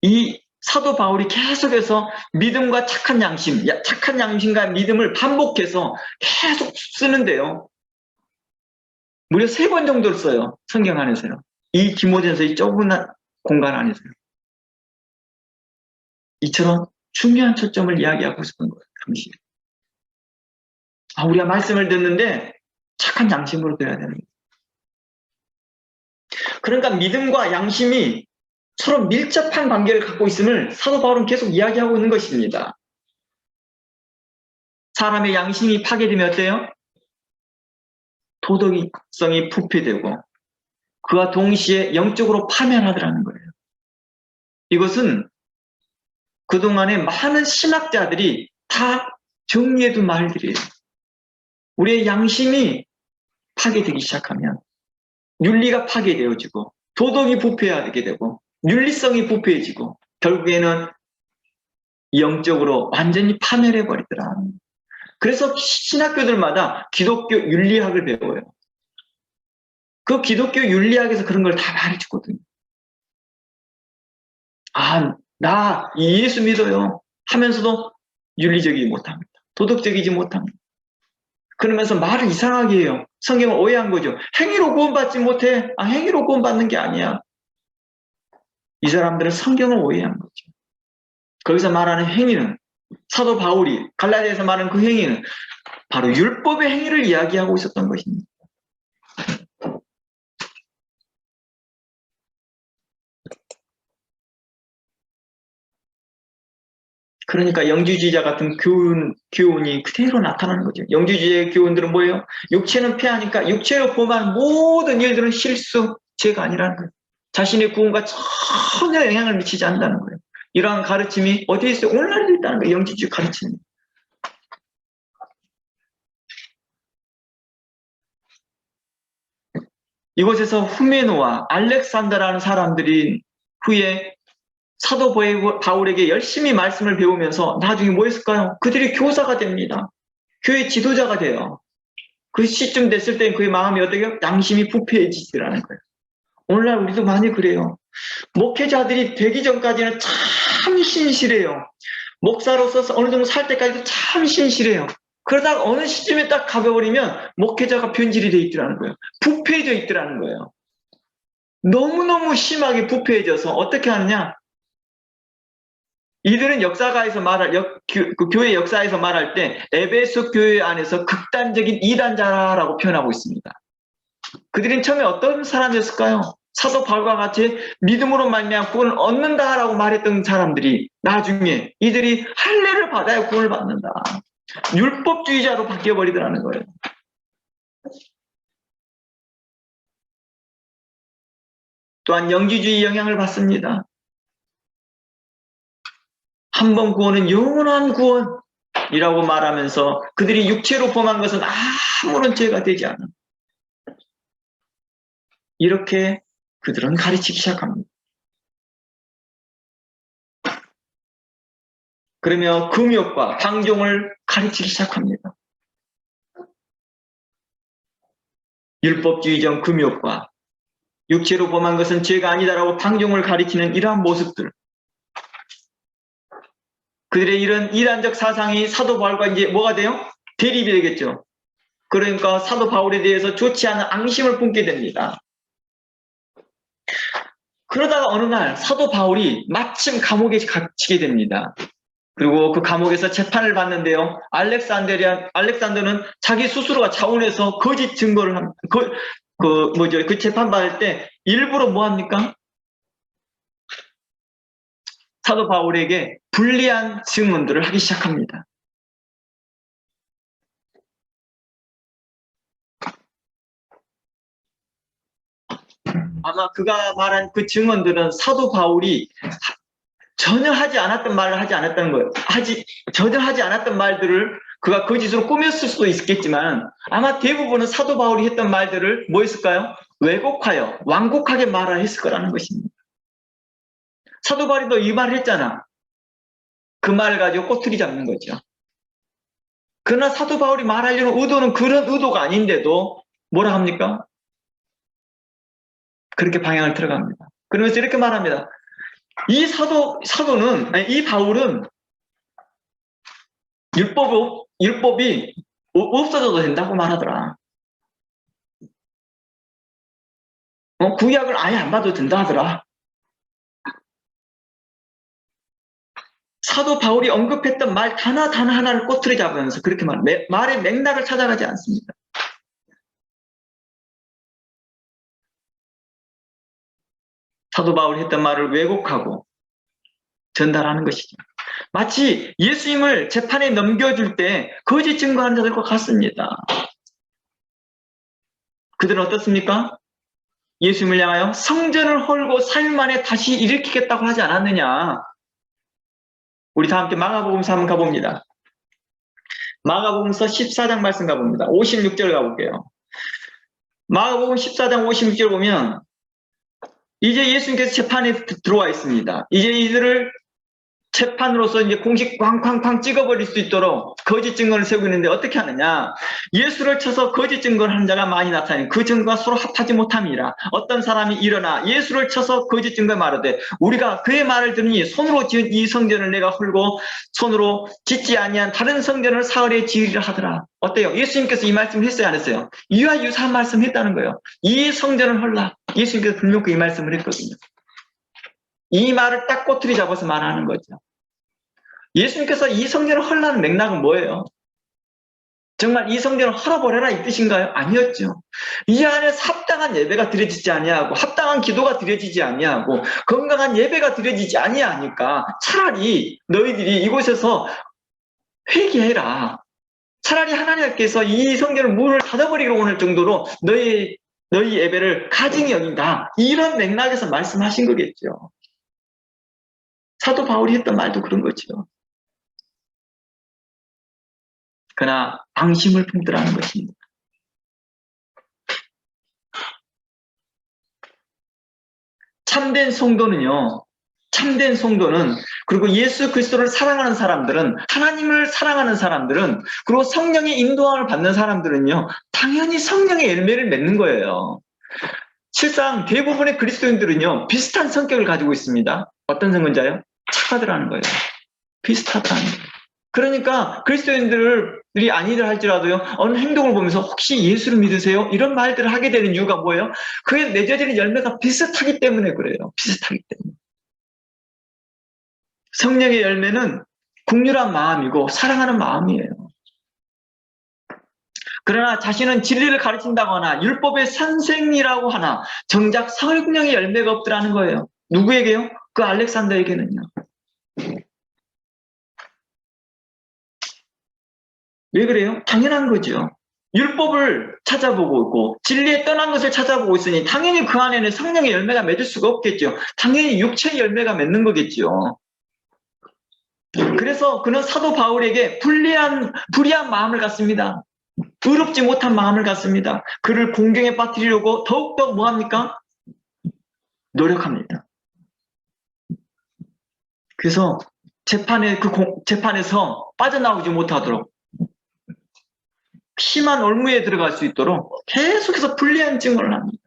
이 사도 바울이 계속해서 믿음과 착한 양심과 믿음을 반복해서 계속 쓰는데요. 무려 3번 정도를 써요. 성경 안에서요. 이 디모데전서 이 좁은 공간 안에서요. 이처럼 중요한 초점을 이야기하고 있었던 거예요. 당시. 우리가 말씀을 듣는데 착한 양심으로 들어야 되는 거예요. 그러니까 믿음과 양심이 서로 밀접한 관계를 갖고 있음을 사도 바울은 계속 이야기하고 있는 것입니다. 사람의 양심이 파괴되면 어때요? 도덕성이 부패되고 그와 동시에 영적으로 파멸하더라는 거예요. 이것은 그동안에 많은 신학자들이 다 정리해둔 말들이에요. 우리의 양심이 파괴되기 시작하면 윤리가 파괴되어지고 도덕이 부패하게 되고 윤리성이 부패해지고 결국에는 영적으로 완전히 파멸해버리더라. 그래서 신학교들마다 기독교 윤리학을 배워요. 그 기독교 윤리학에서 그런 걸 다 말해주거든요. 나 예수 믿어요 하면서도 윤리적이지 못합니다. 도덕적이지 못합니다. 그러면서 말을 이상하게 해요. 성경을 오해한 거죠. 행위로 구원받지 못해. 행위로 구원받는 게 아니야. 이 사람들은 성경을 오해한 거죠. 거기서 말하는 행위는 사도 바울이 갈라디아에서 말하는 그 행위는 바로 율법의 행위를 이야기하고 있었던 것입니다. 그러니까 영주주의자 같은 교훈이 그대로 나타나는 거죠. 영주주의의 교훈들은 뭐예요? 육체는 패하니까 육체로 범한 모든 일들은 실수, 죄가 아니라는 거예요. 자신의 구원과 전혀 영향을 미치지 않는다는 거예요. 이러한 가르침이 어디에 있어요? 오늘날도 있다는 거예요. 영주주의 가르침이. 이곳에서 후메노와 알렉산더라는 사람들이 후에 사도 바울에게 열심히 말씀을 배우면서 나중에 뭐 했을까요? 그들이 교사가 됩니다. 교회 지도자가 돼요. 그 시점 됐을 때 그의 마음이 어떻게 양심이 부패해지더라는 거예요. 오늘날 우리도 많이 그래요. 목회자들이 되기 전까지는 참 신실해요. 목사로서 어느 정도 살 때까지도 참 신실해요. 그러다가 어느 시점에 딱 가벼버리면 목회자가 변질이 돼 있더라는 거예요. 부패해져 있더라는 거예요. 너무너무 심하게 부패해져서 어떻게 하느냐? 이들은 역사가에서 그 교회 역사에서 말할 때 에베소 교회 안에서 극단적인 이단자라고 표현하고 있습니다. 그들은 처음에 어떤 사람이었을까요? 사도 바울과 같이 믿음으로 말미암아 구원을 얻는다라고 말했던 사람들이 나중에 이들이 할례를 받아야 구원을 받는다. 율법주의자로 바뀌어버리더라는 거예요. 또한 영지주의 영향을 받습니다. 한 번 구원은 영원한 구원이라고 말하면서 그들이 육체로 범한 것은 아무런 죄가 되지 않아. 이렇게 그들은 가르치기 시작합니다. 그러며 금욕과 방종을 가르치기 시작합니다. 율법주의적 금욕과 육체로 범한 것은 죄가 아니다라고 방종을 가리키는 이러한 모습들. 그들의 이런 이단적 사상이 사도 바울과 이제 뭐가 돼요? 대립이 되겠죠. 그러니까 사도 바울에 대해서 좋지 않은 앙심을 품게 됩니다. 그러다가 어느 날 사도 바울이 마침 감옥에 갇히게 됩니다. 그리고 그 감옥에서 재판을 받는데요. 알렉산더는 자기 스스로가 자원해서 거짓 증거를 그 재판 받을 때 일부러 뭐 합니까? 사도 바울에게 불리한 증언들을 하기 시작합니다. 아마 그가 말한 그 증언들은 사도 바울이 전혀 하지 않았던 말을 하지 않았다는 거예요. 전혀 하지 않았던 말들을 그가 거짓으로 꾸몄을 수도 있겠지만 아마 대부분은 사도 바울이 했던 말들을 뭐 했을까요? 왜곡하여 완곡하게 말을 했을 거라는 것입니다. 사도 바울이 너 이 말을 했잖아. 그 말을 가지고 꼬투리 잡는 거죠. 그러나 사도 바울이 말하려는 의도는 그런 의도가 아닌데도 뭐라 합니까? 그렇게 방향을 들어갑니다. 그러면서 이렇게 말합니다. 이 바울은 율법이 없어져도 된다고 말하더라. 구약을 아예 안 봐도 된다 하더라. 사도 바울이 언급했던 말 하나를 꼬투리 잡으면서 그렇게 말의 맥락을 찾아가지 않습니다. 사도 바울이 했던 말을 왜곡하고 전달하는 것이죠. 마치 예수님을 재판에 넘겨줄 때 거짓 증거하는 자들과 같습니다. 그들은 어떻습니까? 예수님을 향하여 성전을 헐고 3일 만에 다시 일으키겠다고 하지 않았느냐. 우리 다 함께 마가복음서 한번 가봅니다. 마가복음서 14장 말씀 가봅니다. 56절 가볼게요. 마가복음 14장 56절 보면 이제 예수님께서 재판에 들어와 있습니다. 이제 이들을 재판으로서 이제 공식 쾅쾅쾅 찍어버릴 수 있도록 거짓 증거를 세우고 있는데 어떻게 하느냐? 예수를 쳐서 거짓 증거를 한 자가 많이 나타나니 그 증거가 서로 합하지 못함이라. 어떤 사람이 일어나 예수를 쳐서 거짓 증거 말하되 우리가 그의 말을 들으니 손으로 지은 이 성전을 내가 헐고 손으로 짓지 아니한 다른 성전을 사흘에 지으리라 하더라. 어때요? 예수님께서 이 말씀을 했어요, 안 했어요? 이와 유사한 말씀을 했다는 거예요. 이 성전을 헐라. 예수님께서 분명히 이 말씀을 했거든요. 이 말을 딱 꼬투리 잡아서 말하는 거죠. 예수님께서 이 성전을 헐라는 맥락은 뭐예요? 정말 이 성전을 헐어버려라 이 뜻인가요? 아니었죠. 이 안에서 합당한 예배가 드려지지 아니하고 합당한 기도가 드려지지 아니하고 건강한 예배가 드려지지 아니하니까 차라리 너희들이 이곳에서 회개해라. 차라리 하나님께서 이 성전을 문을 닫아버리기로 원할 정도로 너희 예배를 가증히 여긴다. 이런 맥락에서 말씀하신 거겠죠. 사도 바울이 했던 말도 그런 거죠. 그러나 방심을 품더라는 것입니다. 참된 성도는 그리고 예수 그리스도를 사랑하는 사람들은, 하나님을 사랑하는 사람들은, 그리고 성령의 인도함을 받는 사람들은요, 당연히 성령의 열매를 맺는 거예요. 실상 대부분의 그리스도인들은요, 비슷한 성격을 가지고 있습니다. 어떤 성건자요? 착하더라는 거예요. 비슷하더라는 거예요. 그러니까 그리스도인들이 아니들 할지라도요, 어느 행동을 보면서 혹시 예수를 믿으세요? 이런 말들을 하게 되는 이유가 뭐예요? 그게 맺어지는 열매가 비슷하기 때문에 그래요. 비슷하기 때문에. 성령의 열매는 국률한 마음이고 사랑하는 마음이에요. 그러나 자신은 진리를 가르친다거나 율법의 선생이라고 하나 정작 성령의 열매가 없더라는 거예요. 누구에게요? 그 알렉산더에게는요. 왜 그래요? 당연한 거죠. 율법을 찾아보고 있고 진리에 떠난 것을 찾아보고 있으니 당연히 그 안에는 성령의 열매가 맺을 수가 없겠죠. 당연히 육체의 열매가 맺는 거겠죠. 그래서 그는 사도 바울에게 불리한 마음을 갖습니다. 의롭지 못한 마음을 갖습니다. 그를 공경에 빠뜨리려고 더욱더 뭐합니까? 노력합니다. 그래서 재판에서 빠져나오지 못하도록 심한 올무에 들어갈 수 있도록 계속해서 불리한 증언을 합니다.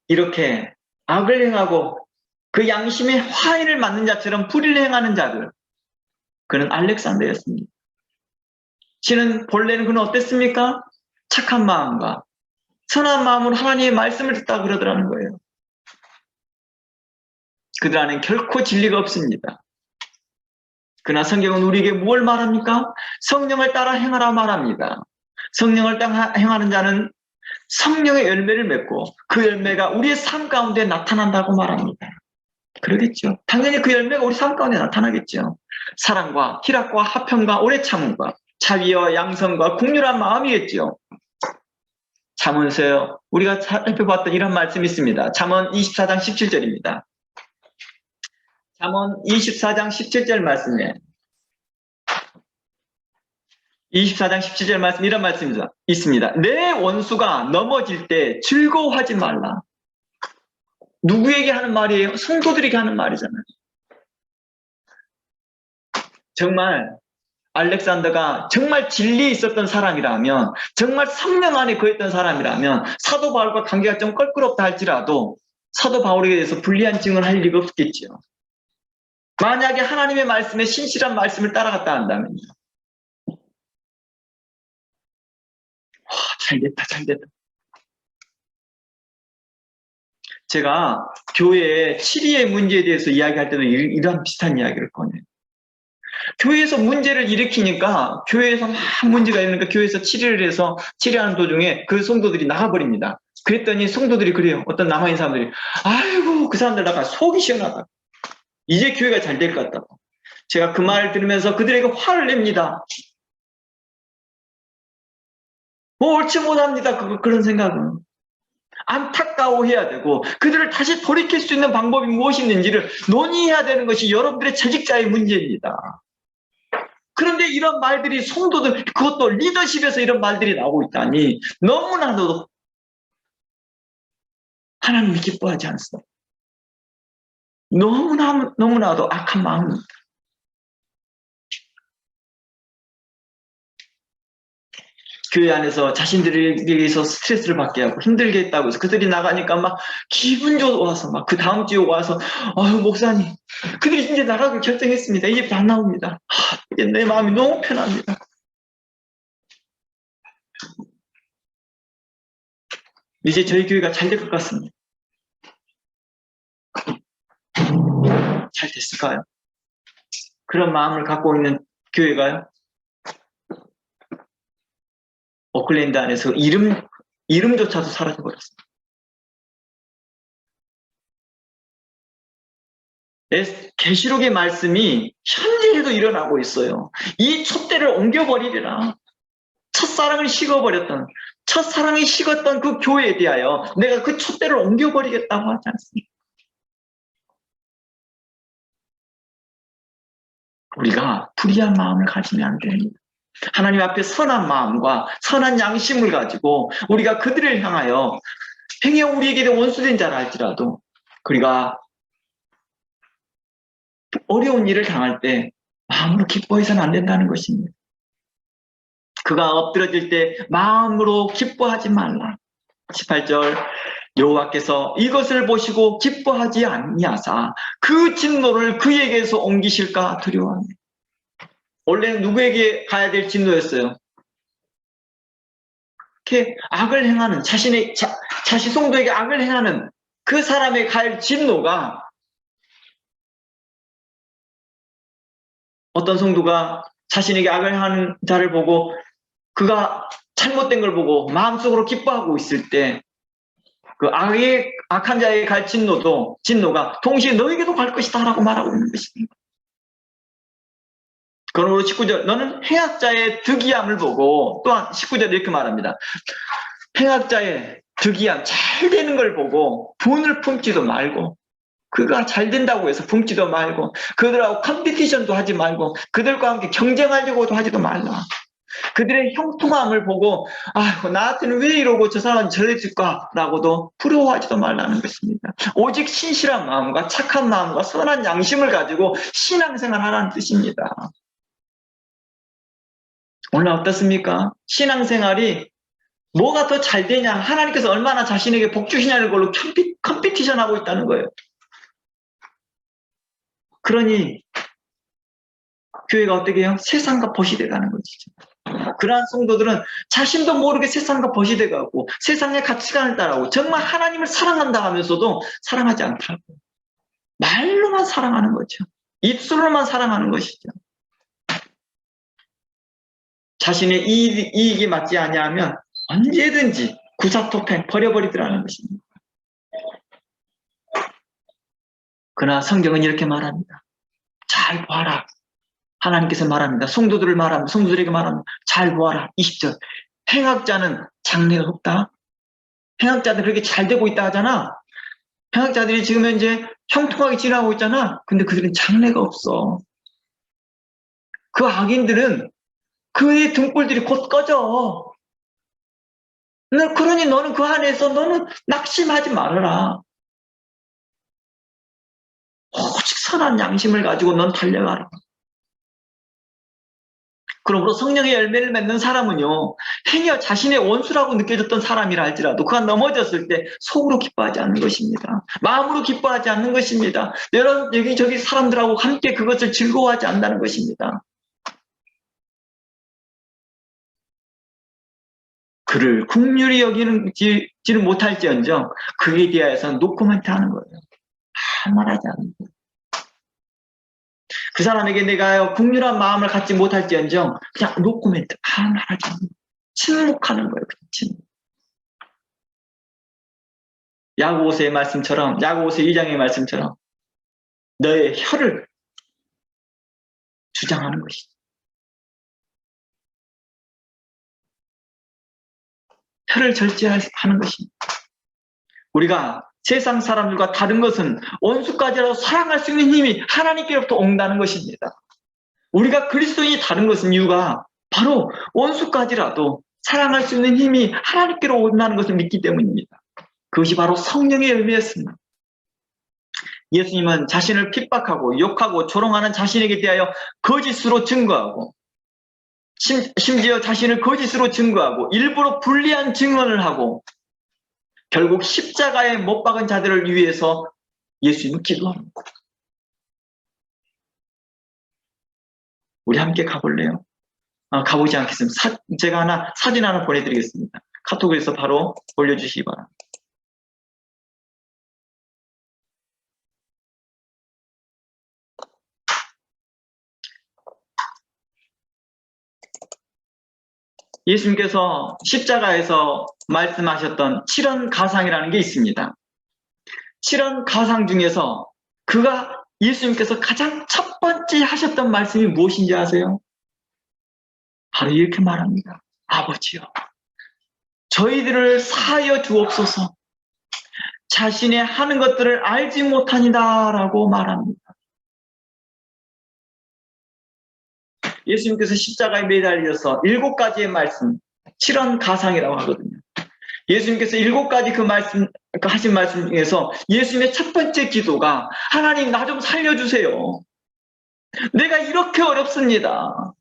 이렇게 악을 행하고 그 양심의 화인을 맞는 자처럼 불의를 행하는 자들, 그는 알렉산더였습니다. 본래는 그는 어땠습니까? 착한 마음과 선한 마음으로 하나님의 말씀을 듣다 그러더라는 거예요. 그들 안엔 결코 진리가 없습니다. 그러나 성경은 우리에게 뭘 말합니까? 성령을 따라 행하라 말합니다. 성령을 따라 행하는 자는 성령의 열매를 맺고 그 열매가 우리의 삶 가운데 나타난다고 말합니다. 그러겠죠. 당연히 그 열매가 우리 삶 가운데 나타나겠죠. 사랑과 희락과 화평과 오래 참음과 자비와 양성과 국률한 마음이겠죠. 잠언서요. 우리가 살펴봤던 이런 말씀이 있습니다. 잠언 24장 17절입니다. 잠언 24장 17절 말씀에 24장 17절 말씀 이런 말씀이 있습니다. 내 원수가 넘어질 때 즐거워하지 말라. 누구에게 하는 말이에요? 성도들에게 하는 말이잖아요. 정말 알렉산더가 정말 진리에 있었던 사람이라면, 정말 성령 안에 거했던 사람이라면 사도 바울과 관계가 좀 껄끄럽다 할지라도 사도 바울에 대해서 불리한 증언을 할 리가 없겠죠. 만약에 하나님의 말씀에 신실한 말씀을 따라갔다 한다면요. 잘됐다. 제가 교회의 치리의 문제에 대해서 이야기할 때도 이런 비슷한 이야기를 꺼내요. 교회에서 문제를 일으키니까 교회에서 막 문제가 있으니까 교회에서 치리하는 도중에 그 성도들이 나가버립니다. 그랬더니 성도들이 그래요. 어떤 남아있는 사람들이 아이고 그 사람들 나가 속이 시원하다. 이제 교회가 잘 될 것 같다고. 제가 그 말을 들으면서 그들에게 화를 냅니다. 뭐 옳지 못합니다. 그런 생각은. 안타까워해야 되고 그들을 다시 돌이킬 수 있는 방법이 무엇이 있는지를 논의해야 되는 것이 여러분들의 재직자의 문제입니다. 그런데 이런 말들이 성도들, 그것도 리더십에서 이런 말들이 나오고 있다니 너무나도 하나님이 기뻐하지 않습니다. 너무나도 악한 마음입니다. 교회 안에서 자신들에게서 스트레스를 받게 하고 힘들게 했다고 해서 그들이 나가니까 막 기분 좋아서 막 그 다음 주에 와서 아유 목사님 그들이 이제 나가기로 결정했습니다. 이제 다 나옵니다. 이제 내 마음이 너무 편합니다. 이제 저희 교회가 잘 될 것 같습니다. 잘 됐을까요? 그런 마음을 갖고 있는 교회가요? 오클랜드 안에서 이름조차도 사라져버렸습니다. 계시록의 말씀이 현재에도 일어나고 있어요. 이 촛대를 옮겨버리리라. 첫사랑을 식어버렸던, 첫사랑이 식었던 그 교회에 대하여 내가 그 촛대를 옮겨버리겠다고 하지 않습니까? 우리가 불의한 마음을 가지면 안 됩니다. 하나님 앞에 선한 마음과 선한 양심을 가지고 우리가 그들을 향하여 행여 우리에게 원수된 자라 할지라도 우리가 어려운 일을 당할 때 마음으로 기뻐해서는 안 된다는 것입니다. 그가 엎드러질 때 마음으로 기뻐하지 말라. 18절 여호와께서 이것을 보시고 기뻐하지 아니하사 그 진노를 그에게서 옮기실까 두려워하네. 원래 누구에게 가야 될 진노였어요? 이렇게 악을 행하는 자신 성도에게 악을 행하는 그 사람의 갈 진노가 어떤 성도가 자신에게 악을 하는 자를 보고 그가 잘못된 걸 보고 마음속으로 기뻐하고 있을 때 그 악한 자의 갈 진노가 동시에 너에게도 갈 것이다 라고 말하고 있는 것입니다. 그러므로 19절 너는 행악자의 득이함을 보고 또한 19절 이렇게 말합니다. 행악자의 득이함 잘 되는 걸 보고 분을 품지도 말고 그가 잘 된다고 해서 품지도 말고 그들하고 컴피티션도 하지 말고 그들과 함께 경쟁하려고도 하지도 말라. 그들의 형통함을 보고 나한테는 왜 이러고 저 사람은 저랬을까 라고도 부러워하지도 말라는 것입니다. 오직 신실한 마음과 착한 마음과 선한 양심을 가지고 신앙생활 하라는 뜻입니다. 오늘 어떻습니까? 신앙생활이 뭐가 더 잘 되냐, 하나님께서 얼마나 자신에게 복 주시냐는 걸로 컴피티션하고 있다는 거예요. 그러니 교회가 어떻게 해요? 세상과 벗이돼가는 것이죠. 그러한 성도들은 자신도 모르게 세상과 벗이돼가고 세상의 가치관을 따라오고 정말 하나님을 사랑한다 하면서도 사랑하지 않다고 말로만 사랑하는 거죠. 입술로만 사랑하는 것이죠. 자신의 이익이 맞지 아니하면 언제든지 구사토팽 버려버리더라는 것입니다. 그러나 성경은 이렇게 말합니다. 잘 봐라. 하나님께서 말합니다. 성도들에게 말합니다. 잘 보아라. 20절. 행악자는 장래가 없다. 행악자들 그렇게 잘 되고 있다 하잖아. 행악자들이 지금 현재 형통하게 지나고 있잖아. 근데 그들은 장래가 없어. 그 악인들은 그의 등불들이 곧 꺼져. 그러니 너는 그 안에서 너는 낙심하지 말아라. 오직 선한 양심을 가지고 넌 달려가라. 그러므로 성령의 열매를 맺는 사람은요, 행여 자신의 원수라고 느껴졌던 사람이라 할지라도 그가 넘어졌을 때 속으로 기뻐하지 않는 것입니다. 마음으로 기뻐하지 않는 것입니다. 여러분 여기저기 사람들하고 함께 그것을 즐거워하지 않는다는 것입니다. 그를 긍휼히 여기지는 못할지언정 그에 대하여서 노코멘트 하는 거예요. 말하지 않는 거예요. 그 사람에게 내가 긍휼한 마음을 갖지 못할지언정 그냥 노코멘트 말하지 않는 거예요. 침묵하는 거예요. 침묵. 야고보서의 말씀처럼 야고보서 2장의 말씀처럼 너의 혀를 주장하는 것이죠. 혀를 절제하는 것입니다. 우리가 세상 사람들과 다른 것은 원수까지라도 사랑할 수 있는 힘이 하나님께로부터 온다는 것입니다. 우리가 그리스도인이 다른 것은 이유가 바로 원수까지라도 사랑할 수 있는 힘이 하나님께로 온다는 것을 믿기 때문입니다. 그것이 바로 성령의 열매였습니다. 예수님은 자신을 핍박하고 욕하고 조롱하는 자신에게 대하여 거짓으로 증거하고 심지어 자신을 거짓으로 증거하고 일부러 불리한 증언을 하고 결국 십자가에 못 박은 자들을 위해서 예수님은 기도하는 거예요. 우리 함께 가볼래요? 가보지 않겠습니다. 제가 사진 하나 보내드리겠습니다. 카톡에서 바로 올려주시기 바랍니다. 예수님께서 십자가에서 말씀하셨던 7원 가상이라는 게 있습니다. 7원 가상 중에서 예수님께서 가장 첫 번째 하셨던 말씀이 무엇인지 아세요? 바로 이렇게 말합니다. 아버지요, 저희들을 사하여 주옵소서. 자신의 하는 것들을 알지 못하니다라고 말합니다. 예수님께서 십자가에 매달려서 7가지의 말씀, 7원 가상이라고 하거든요. 예수님께서 7가지 하신 말씀 중에서 예수님의 첫 번째 기도가 하나님 나 좀 살려주세요. 내가 이렇게 어렵습니다.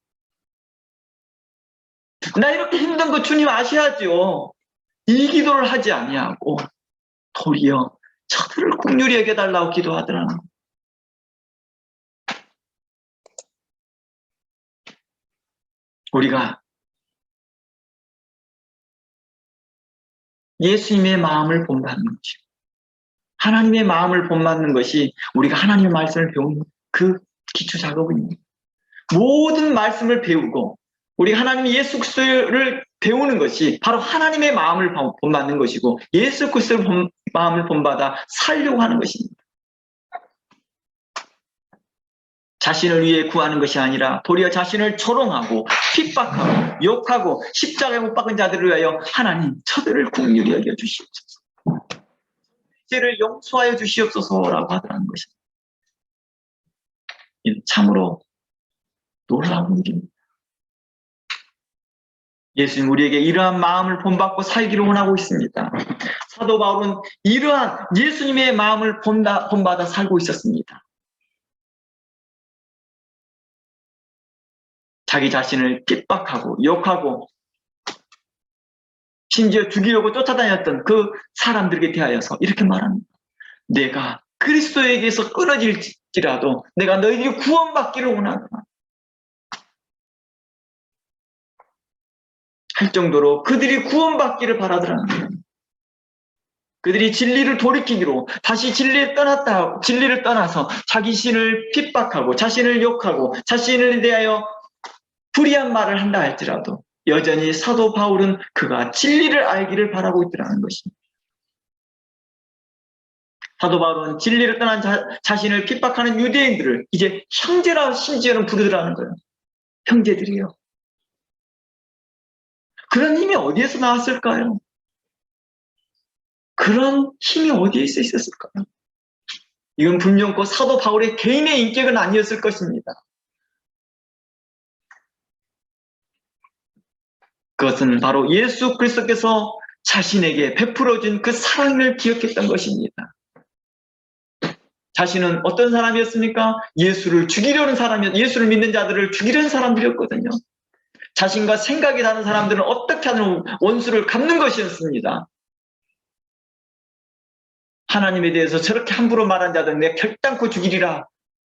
나 이렇게 힘든 거 주님 아셔야죠. 이 기도를 하지 아니하고 도리어 저들을 긍휼히 여겨달라고 기도하더라는. 우리가 예수님의 마음을 본받는 것이고 하나님의 마음을 본받는 것이 우리가 하나님의 말씀을 배우는 그 기초 작업입니다. 모든 말씀을 배우고 우리가 하나님 예수 그리스도를 배우는 것이 바로 하나님의 마음을 본받는 것이고 예수 그리스도의 마음을 본받아 살려고 하는 것입니다. 자신을 위해 구하는 것이 아니라 도리어 자신을 조롱하고 핍박하고 욕하고 십자가에 못 박은 자들을 위하여 하나님 저들을 긍휼히 여겨 주시옵소서. 죄를 용서하여 주시옵소서라고 하더라는 것입니다. 이는 참으로 놀라운 일입니다. 예수님 우리에게 이러한 마음을 본받고 살기를 원하고 있습니다. 사도 바울은 이러한 예수님의 마음을 본받아 살고 있었습니다. 자기 자신을 핍박하고 욕하고 심지어 죽이려고 쫓아다녔던 그 사람들에게 대하여서 이렇게 말합니다. 내가 그리스도에게서 끊어질지라도 내가 너희들이 구원받기를 원하노라 할 정도로 그들이 구원받기를 바라더라는 거예요. 그들이 진리를 돌이키기로 다시 진리를 떠나서 자기 신을 핍박하고 자신을 욕하고 자신을 대하여 불의한 말을 한다 할지라도 여전히 사도 바울은 그가 진리를 알기를 바라고 있더라는 것입니다. 사도 바울은 진리를 떠난 자신을 핍박하는 유대인들을 이제 형제라 심지어는 부르더라는 거예요. 형제들이요. 그런 힘이 어디에서 나왔을까요? 그런 힘이 어디에서 있었을까요? 이건 분명코 사도 바울의 개인의 인격은 아니었을 것입니다. 그것은 바로 예수 그리스도께서 자신에게 베풀어준 그 사랑을 기억했던 것입니다. 자신은 어떤 사람이었습니까? 예수를 믿는 자들을 죽이려는 사람들이었거든요. 자신과 생각이 다른 사람들은 어떻게 하든 원수를 갚는 것이었습니다. 하나님에 대해서 저렇게 함부로 말한 자들은 내가 결단코 죽이리라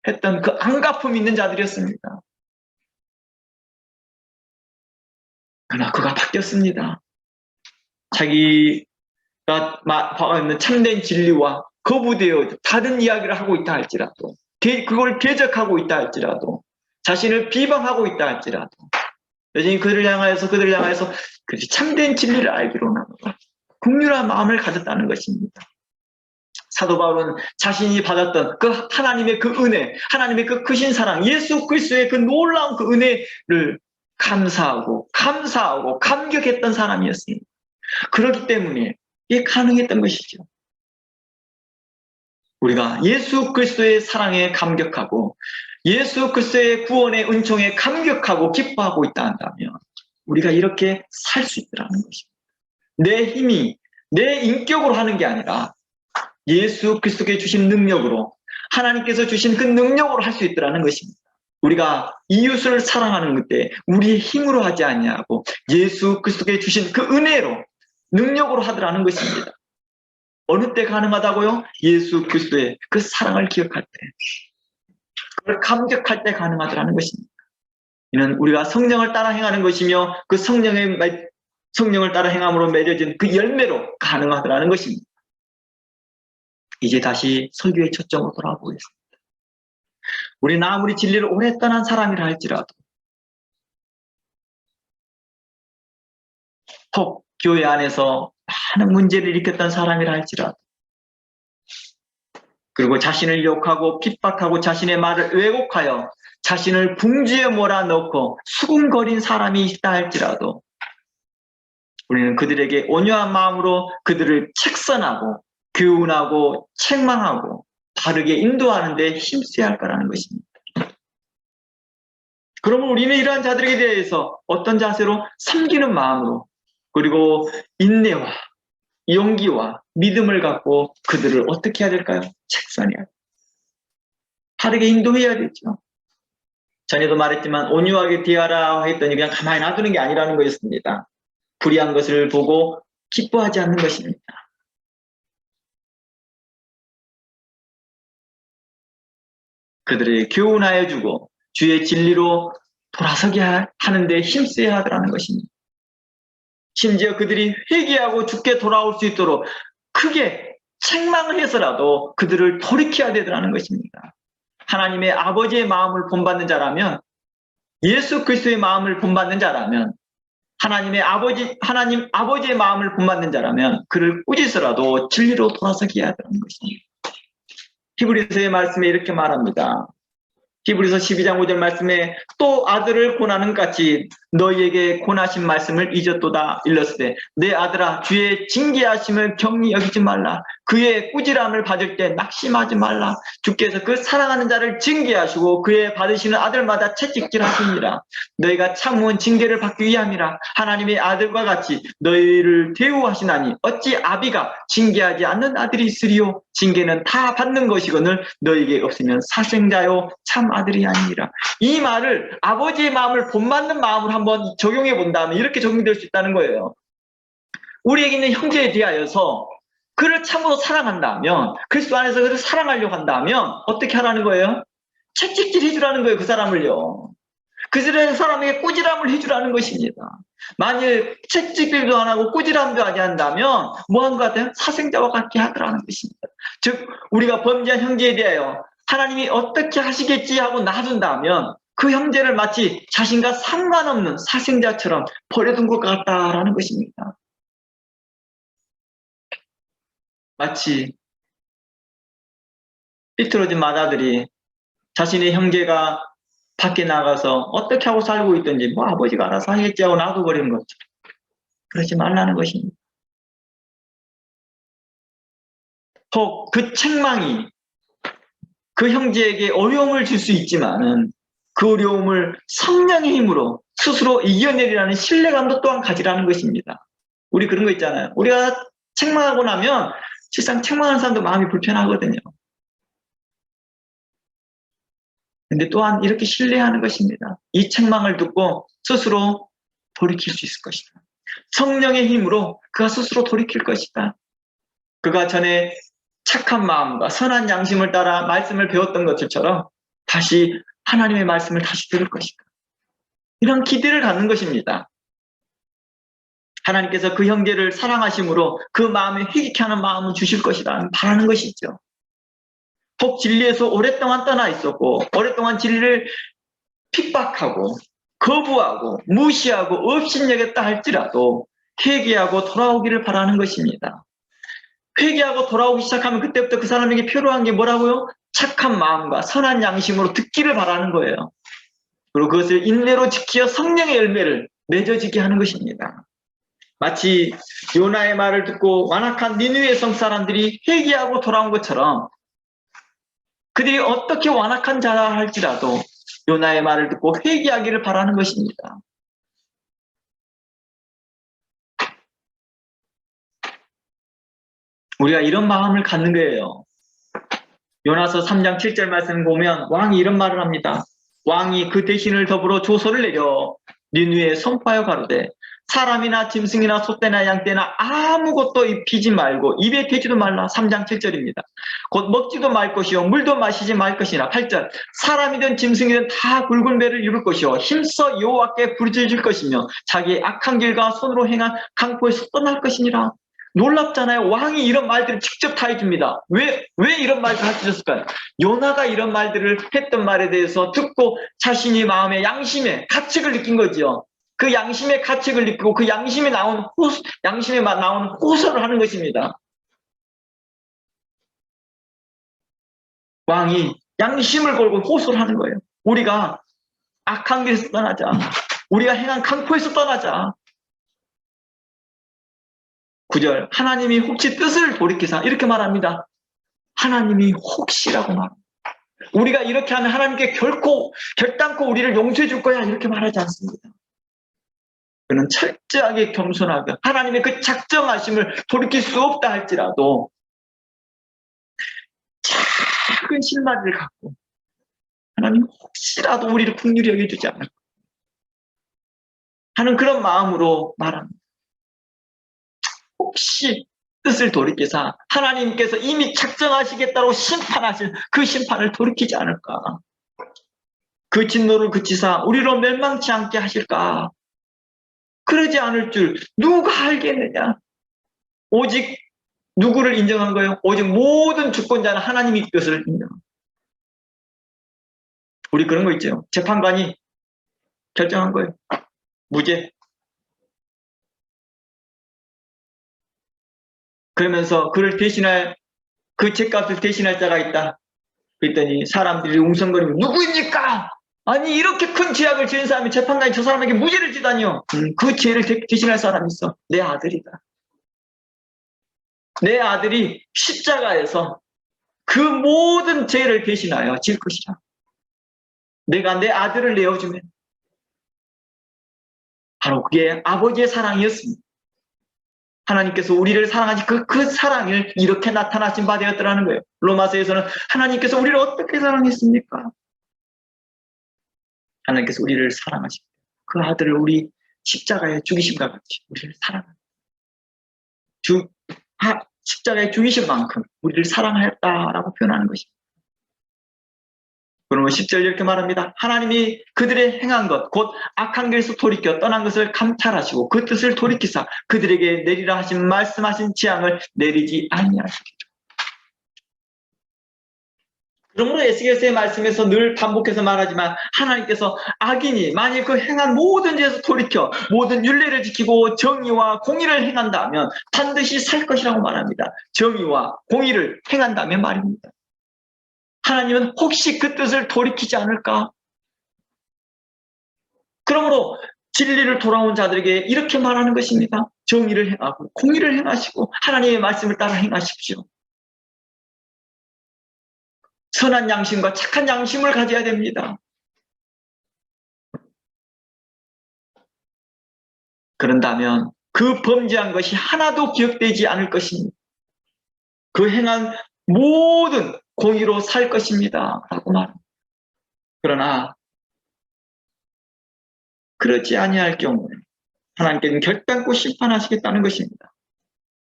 했던 그 안갚음 있는 자들이었습니다. 그러나 그가 바뀌었습니다. 자기가 있는 참된 진리와 거부되어 다른 이야기를 하고 있다 할지라도 그걸 대적하고 있다 할지라도 자신을 비방하고 있다 할지라도 여전히 그들을 향하여서 그들이 참된 진리를 알기로 나누고 긍휼한 마음을 가졌다는 것입니다. 사도 바울은 자신이 받았던 그 하나님의 그 은혜, 하나님의 그 크신 사랑, 예수 그리스도의 그 놀라운 그 은혜를 감사하고 감격했던 사람이었습니다. 그렇기 때문에 이게 가능했던 것이죠. 우리가 예수 그리스도의 사랑에 감격하고 예수 그리스도의 구원의 은총에 감격하고 기뻐하고 있다 한다면 우리가 이렇게 살 수 있다는 것입니다. 내 힘이 내 인격으로 하는 게 아니라 예수 그리스도께 주신 능력으로 하나님께서 주신 그 능력으로 할 수 있다는 것입니다. 우리가 이웃을 사랑하는 그때 우리의 힘으로 하지 아니하고 예수 그리스도께 주신 그 은혜로 능력으로 하더라는 것입니다. 어느 때 가능하다고요? 예수 그리스도의 그 사랑을 기억할 때, 그걸 감격할 때 가능하더라는 것입니다. 이는 우리가 성령을 따라 행하는 것이며 그 성령을 따라 행함으로 맺어진 그 열매로 가능하더라는 것입니다. 이제 다시 설교의 초점으로 돌아보겠습니다. 우리는 아무리 진리를 오래 떠난 사람이라 할지라도 혹 교회 안에서 많은 문제를 일으켰던 사람이라 할지라도, 그리고 자신을 욕하고 핍박하고 자신의 말을 왜곡하여 자신을 궁지에 몰아넣고 수군거린 사람이 있다 할지라도 우리는 그들에게 온유한 마음으로 그들을 책선하고 교훈하고 책망하고 바르게 인도하는 데 힘써야 할 거라는 것입니다. 그러면 우리는 이러한 자들에게 대해서 어떤 자세로? 섬기는 마음으로, 그리고 인내와 용기와 믿음을 갖고 그들을 어떻게 해야 될까요? 책선해야 돼요. 바르게 인도해야 되죠. 전에도 말했지만 온유하게 대하라 했더니 그냥 가만히 놔두는 게 아니라는 것이었습니다. 불의한 것을 보고 기뻐하지 않는 것입니다. 그들을 교훈하여 주고 주의 진리로 돌아서게 하는데 힘써야 하더라는 것입니다. 심지어 그들이 회개하고 주께 돌아올 수 있도록 크게 책망을 해서라도 그들을 돌이켜야 되더라는 것입니다. 하나님의 아버지의 마음을 본받는 자라면, 예수 그리스도의 마음을 본받는 자라면, 하나님 아버지의 마음을 본받는 자라면 그를 꾸짖어라도 진리로 돌아서게 해야 하는 것입니다. 히브리서의 말씀에 이렇게 말합니다. 히브리서 12장 5절 말씀에 또 아들을 고나는 같이 너희에게 고나신 말씀을 잊었도다 일렀으되 내 아들아 주의 징계하심을 경히 여기지 말라. 그의 꾸지람을 받을 때 낙심하지 말라. 주께서 그 사랑하는 자를 징계하시고 그의 받으시는 아들마다 채찍질하시니라. 너희가 참으면 징계를 받기 위함이라. 하나님의 아들과 같이 너희를 대우하시나니 어찌 아비가 징계하지 않는 아들이 있으리요. 징계는 다 받는 것이거늘 너희에게 없으면 사생자요 참 아들이 아니니라. 이 말을 아버지의 마음을 본받는 마음으로 한번 적용해 본다면 이렇게 적용될 수 있다는 거예요. 우리에게 있는 형제에 대하여서 그를 참으로 사랑한다면, 그리스도 안에서 그를 사랑하려고 한다면 어떻게 하라는 거예요? 채찍질 해주라는 거예요. 그 사람을요. 그 사람에게 꾸지람을 해주라는 것입니다. 만일 채찍질도 안 하고 꾸지람도 하지 않는다면 뭐 한 것 같아요? 사생자와 같게 하더라는 것입니다. 즉 우리가 범죄한 형제에 대하여 하나님이 어떻게 하시겠지 하고 놔둔다면 그 형제를 마치 자신과 상관없는 사생자처럼 버려둔 것 같다라는 것입니다. 마치 삐뚤어진 맏아들이 자신의 형제가 밖에 나가서 어떻게 하고 살고 있든지 뭐 아버지가 알아서 하겠지 하고 놔둬버리는 거죠. 그러지 말라는 것입니다. 혹 그 책망이 그 형제에게 어려움을 줄 수 있지만은 그 어려움을 성령의 힘으로 스스로 이겨내리라는 신뢰감도 또한 가지라는 것입니다. 우리 그런 거 있잖아요. 우리가 책망하고 나면 실상 책망하는 사람도 마음이 불편하거든요. 근데 또한 이렇게 신뢰하는 것입니다. 이 책망을 듣고 스스로 돌이킬 수 있을 것이다. 성령의 힘으로 그가 스스로 돌이킬 것이다. 그가 전에 착한 마음과 선한 양심을 따라 말씀을 배웠던 것들처럼 다시 하나님의 말씀을 다시 들을 것이다. 이런 기대를 갖는 것입니다. 하나님께서 그 형제를 사랑하심으로 그 마음에 회개케 하는 마음을 주실 것이다 바라는 것이죠. 혹 진리에서 오랫동안 떠나 있었고 오랫동안 진리를 핍박하고 거부하고 무시하고 업신여겼다 할지라도 회개하고 돌아오기를 바라는 것입니다. 회개하고 돌아오기 시작하면 그때부터 그 사람에게 필요한 게 뭐라고요? 착한 마음과 선한 양심으로 듣기를 바라는 거예요. 그리고 그것을 인내로 지키어 성령의 열매를 맺어지게 하는 것입니다. 마치 요나의 말을 듣고 완악한 니느웨 성 사람들이 회개하고 돌아온 것처럼 그들이 어떻게 완악한 자라 할지라도 요나의 말을 듣고 회개하기를 바라는 것입니다. 우리가 이런 마음을 갖는 거예요. 요나서 3장 7절 말씀 보면 왕이 이런 말을 합니다. 왕이 그 대신을 더불어 조서를 내려 니느웨에 선포하여 가로되 사람이나 짐승이나 소떼나 양떼나 아무것도 입히지 말고 입에 대지도 말라. 3장 7절입니다. 곧 먹지도 말 것이요 물도 마시지 말 것이나 8절 사람이든 짐승이든 다 굵은 배를 이룰 것이요 힘써 여호와께 부르짖을 것이며 자기의 악한 길과 손으로 행한 강포에서 떠날 것이니라. 놀랍잖아요. 왕이 이런 말들을 직접 다 해줍니다. 왜 이런 말들을 하셨을까요? 요나가 이런 말들을 했던 말에 대해서 듣고 자신이 마음의 양심에 가책을 느낀 거지요. 그 양심의 가책을 느끼고 그 양심에 나온 호소를 하는 것입니다. 왕이 양심을 걸고 호소를 하는 거예요. 우리가 악한 길에서 떠나자. 우리가 행한 강포에서 떠나자. 9절 하나님이 혹시 뜻을 돌이키사 이렇게 말합니다. 하나님이 혹시라고 말합니다. 우리가 이렇게 하면 하나님께 결단코 우리를 용서해 줄 거야 이렇게 말하지 않습니다. 그는 철저하게 겸손하고 하나님의 그 작정하심을 돌이킬 수 없다 할지라도 작은 실마리를 갖고 하나님 혹시라도 우리를 긍휼히 여겨주지 않을까 하는 그런 마음으로 말합니다. 혹시 뜻을 돌이키사 하나님께서 이미 작정하시겠다고 심판하신 그 심판을 돌이키지 않을까? 그 진노를 그치사 우리로 멸망치 않게 하실까? 그러지 않을 줄 누가 알겠느냐? 오직 누구를 인정한 거예요? 오직 모든 주권자는 하나님의 뜻을 인정합니다. 우리 그런 거 있죠. 재판관이 결정한 거예요. 무죄. 그러면서 그를 대신할 그 죄값을 대신할 자가 있다. 그랬더니 사람들이 웅성거리며 누구입니까? 아니 이렇게 큰 죄악을 지은 사람이 재판관이 저 사람에게 무죄를 주다니요. 그 죄를 대신할 사람이 있어. 내 아들이다. 내 아들이 십자가에서 그 모든 죄를 대신하여 질 것이라. 내가 내 아들을 내어주면 바로 그게 아버지의 사랑이었습니다. 하나님께서 우리를 사랑하신 그 사랑을 이렇게 나타나신 바 되었더라는 거예요. 로마서에서는 하나님께서 우리를 어떻게 사랑했습니까? 하나님께서 우리를 사랑하시고 그 아들을 우리 십자가에 죽이심과 같이 우리를 사랑합니다. 십자가에 죽이신 만큼 우리를 사랑하였다라고 표현하는 것입니다. 그러면 10절 이렇게 말합니다. 하나님이 그들의 행한 것, 곧 악한 길에서 돌이켜 떠난 것을 감찰하시고 그 뜻을 돌이키사 그들에게 내리라 하신 말씀하신 재앙을 내리지 아니하시리라. 그러므로 에스겔서의 말씀에서 늘 반복해서 말하지만 하나님께서 악인이 만일 그 행한 모든 죄에서 돌이켜 모든 율례를 지키고 정의와 공의를 행한다면 반드시 살 것이라고 말합니다. 정의와 공의를 행한다면 말입니다. 하나님은 혹시 그 뜻을 돌이키지 않을까? 그러므로 진리를 돌아온 자들에게 이렇게 말하는 것입니다. 정의를 행하고 공의를 행하시고 하나님의 말씀을 따라 행하십시오. 선한 양심과 착한 양심을 가져야 됩니다. 그런다면 그 범죄한 것이 하나도 기억되지 않을 것입니다. 그 행한 모든 공의로 살 것입니다. 라고 말합니다. 그러나 그렇지 아니할 경우에 하나님께서는 결단코 심판하시겠다는 것입니다.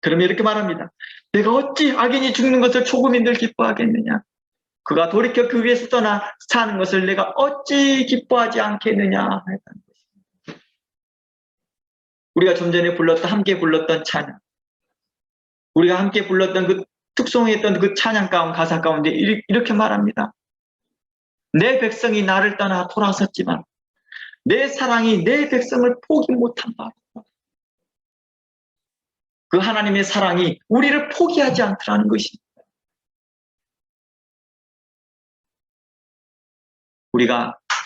그러면 이렇게 말합니다. 내가 어찌 악인이 죽는 것을 조금인들 기뻐하겠느냐? 그가 돌이켜 그 위에서 떠나 사는 것을 내가 어찌 기뻐하지 않겠느냐? 했다는 것입니다. 우리가 좀 전에 함께 불렀던 찬양, 우리가 함께 불렀던 그 특송했던 그 찬양 가사 가운데 이렇게 말합니다. 내 백성이 나를 떠나 돌아섰지만 내 사랑이 내 백성을 포기 못한 바. 그 하나님의 사랑이 우리를 포기하지 않더라는 것입니다.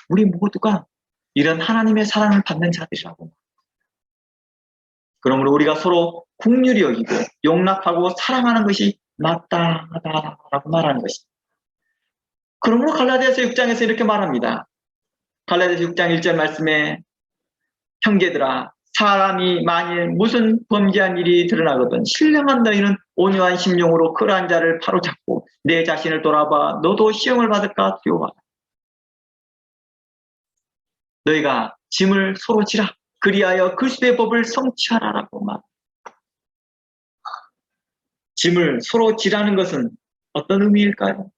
우리 모두가 이런 하나님의 사랑을 받는 자들이라고. 그러므로 우리가 서로 긍휼히 여기고 용납하고 사랑하는 것이 마땅하다라고 말하는 것입니다. 그러므로 갈라디아서 6장에서 이렇게 말합니다. 갈라디아서 6장 1절 말씀에 형제들아 사람이 만일 무슨 범죄한 일이 드러나거든 신령한 너희는 온유한 심령으로 그러한 자를 바로잡고 내 자신을 돌아봐 너도 시험을 받을까 두려워하라. 너희가 짐을 서로 지라 그리하여 그리스도의 법을 성취하라라고 말합니다. 짐을 서로 지라는 것은 어떤 의미일까요?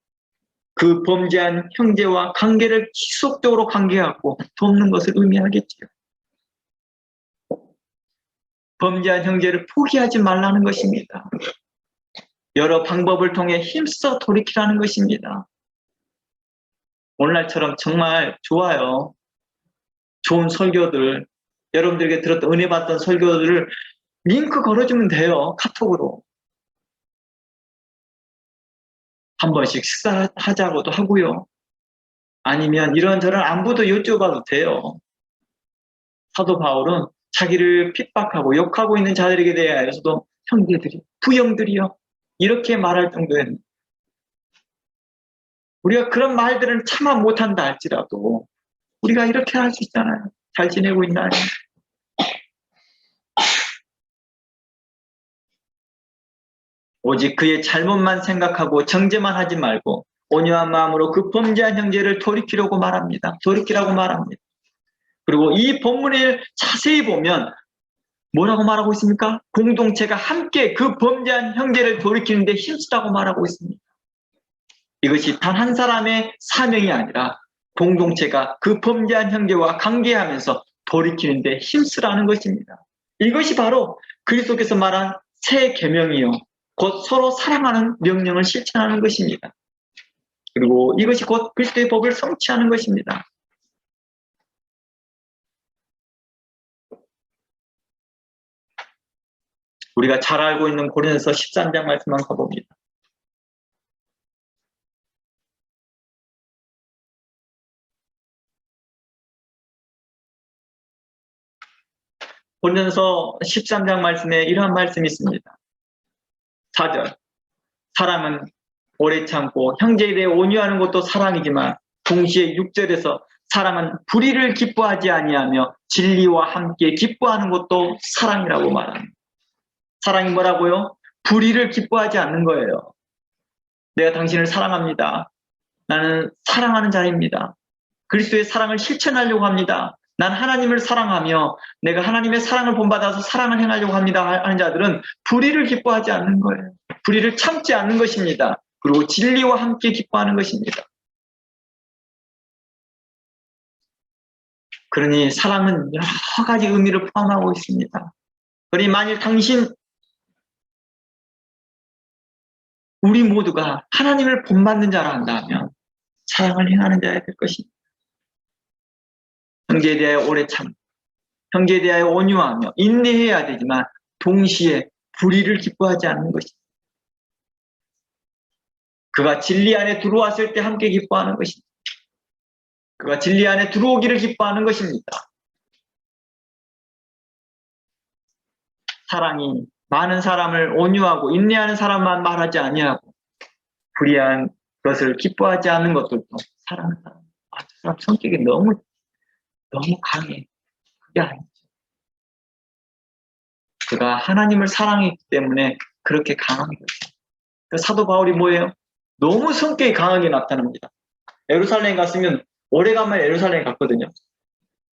그 범죄한 형제와 관계를 지속적으로 관계해갖고 돕는 것을 의미하겠지요. 범죄한 형제를 포기하지 말라는 것입니다. 여러 방법을 통해 힘써 돌이키라는 것입니다. 오늘날처럼 정말 좋아요. 좋은 설교들 여러분들에게 들었던 은혜 받던 설교들을 링크 걸어주면 돼요. 카톡으로. 한 번씩 식사하자고도 하고요. 아니면 이런저런 안부도 여쭤봐도 돼요. 사도 바울은 자기를 핍박하고 욕하고 있는 자들에게 대하여서도 형제들이, 부형들이요. 이렇게 말할 정도에는 우리가 그런 말들은 차마 못한다 할지라도 우리가 이렇게 할 수 있잖아요. 잘 지내고 있나요? 오직 그의 잘못만 생각하고 정죄만 하지 말고 온유한 마음으로 그 범죄한 형제를 돌이키라고 말합니다. 돌이키라고 말합니다. 그리고 이 본문을 자세히 보면 뭐라고 말하고 있습니까? 공동체가 함께 그 범죄한 형제를 돌이키는데 힘쓰라고 말하고 있습니다. 이것이 단 한 사람의 사명이 아니라 공동체가 그 범죄한 형제와 관계하면서 돌이키는데 힘쓰라는 것입니다. 이것이 바로 그리스도께서 말한 새 계명이요. 곧 서로 사랑하는 명령을 실천하는 것입니다. 그리고 이것이 곧 그리스도의 법을 성취하는 것입니다. 우리가 잘 알고 있는 고린도서 13장 말씀만 가봅니다. 고린도서 13장 말씀에 이러한 말씀이 있습니다. 4절. 사랑은 오래 참고 형제에 대해 온유하는 것도 사랑이지만 동시에 6절에서 사랑은 불의를 기뻐하지 아니하며 진리와 함께 기뻐하는 것도 사랑이라고 말합니다. 사랑이 뭐라고요? 불의를 기뻐하지 않는 거예요. 내가 당신을 사랑합니다. 나는 사랑하는 자입니다. 그리스도의 사랑을 실천하려고 합니다. 난 하나님을 사랑하며 내가 하나님의 사랑을 본받아서 사랑을 행하려고 합니다 하는 자들은 불의를 기뻐하지 않는 거예요. 불의를 참지 않는 것입니다. 그리고 진리와 함께 기뻐하는 것입니다. 그러니 사랑은 여러 가지 의미를 포함하고 있습니다. 그러니 만일 우리 모두가 하나님을 본받는 자라 한다면 사랑을 행하는 자야 될 것입니다. 형제에 대하여 오래 참, 형제에 대하여 온유하며 인내해야 되지만 동시에 불의를 기뻐하지 않는 것입니다. 그가 진리 안에 들어왔을 때 함께 기뻐하는 것입니다. 그가 진리 안에 들어오기를 기뻐하는 것입니다. 사랑이 많은 사람을 온유하고 인내하는 사람만 말하지 아니하고 불의한 것을 기뻐하지 않는 것들도 사랑하는 사람. 저 사람 성격이 너무 강해. 그게 아니죠. 그가 하나님을 사랑했기 때문에 그렇게 강한 거죠. 사도 바울이 뭐예요? 너무 성격이 강하게 나타납니다. 예루살렘 갔으면 오래간만에 예루살렘 갔거든요.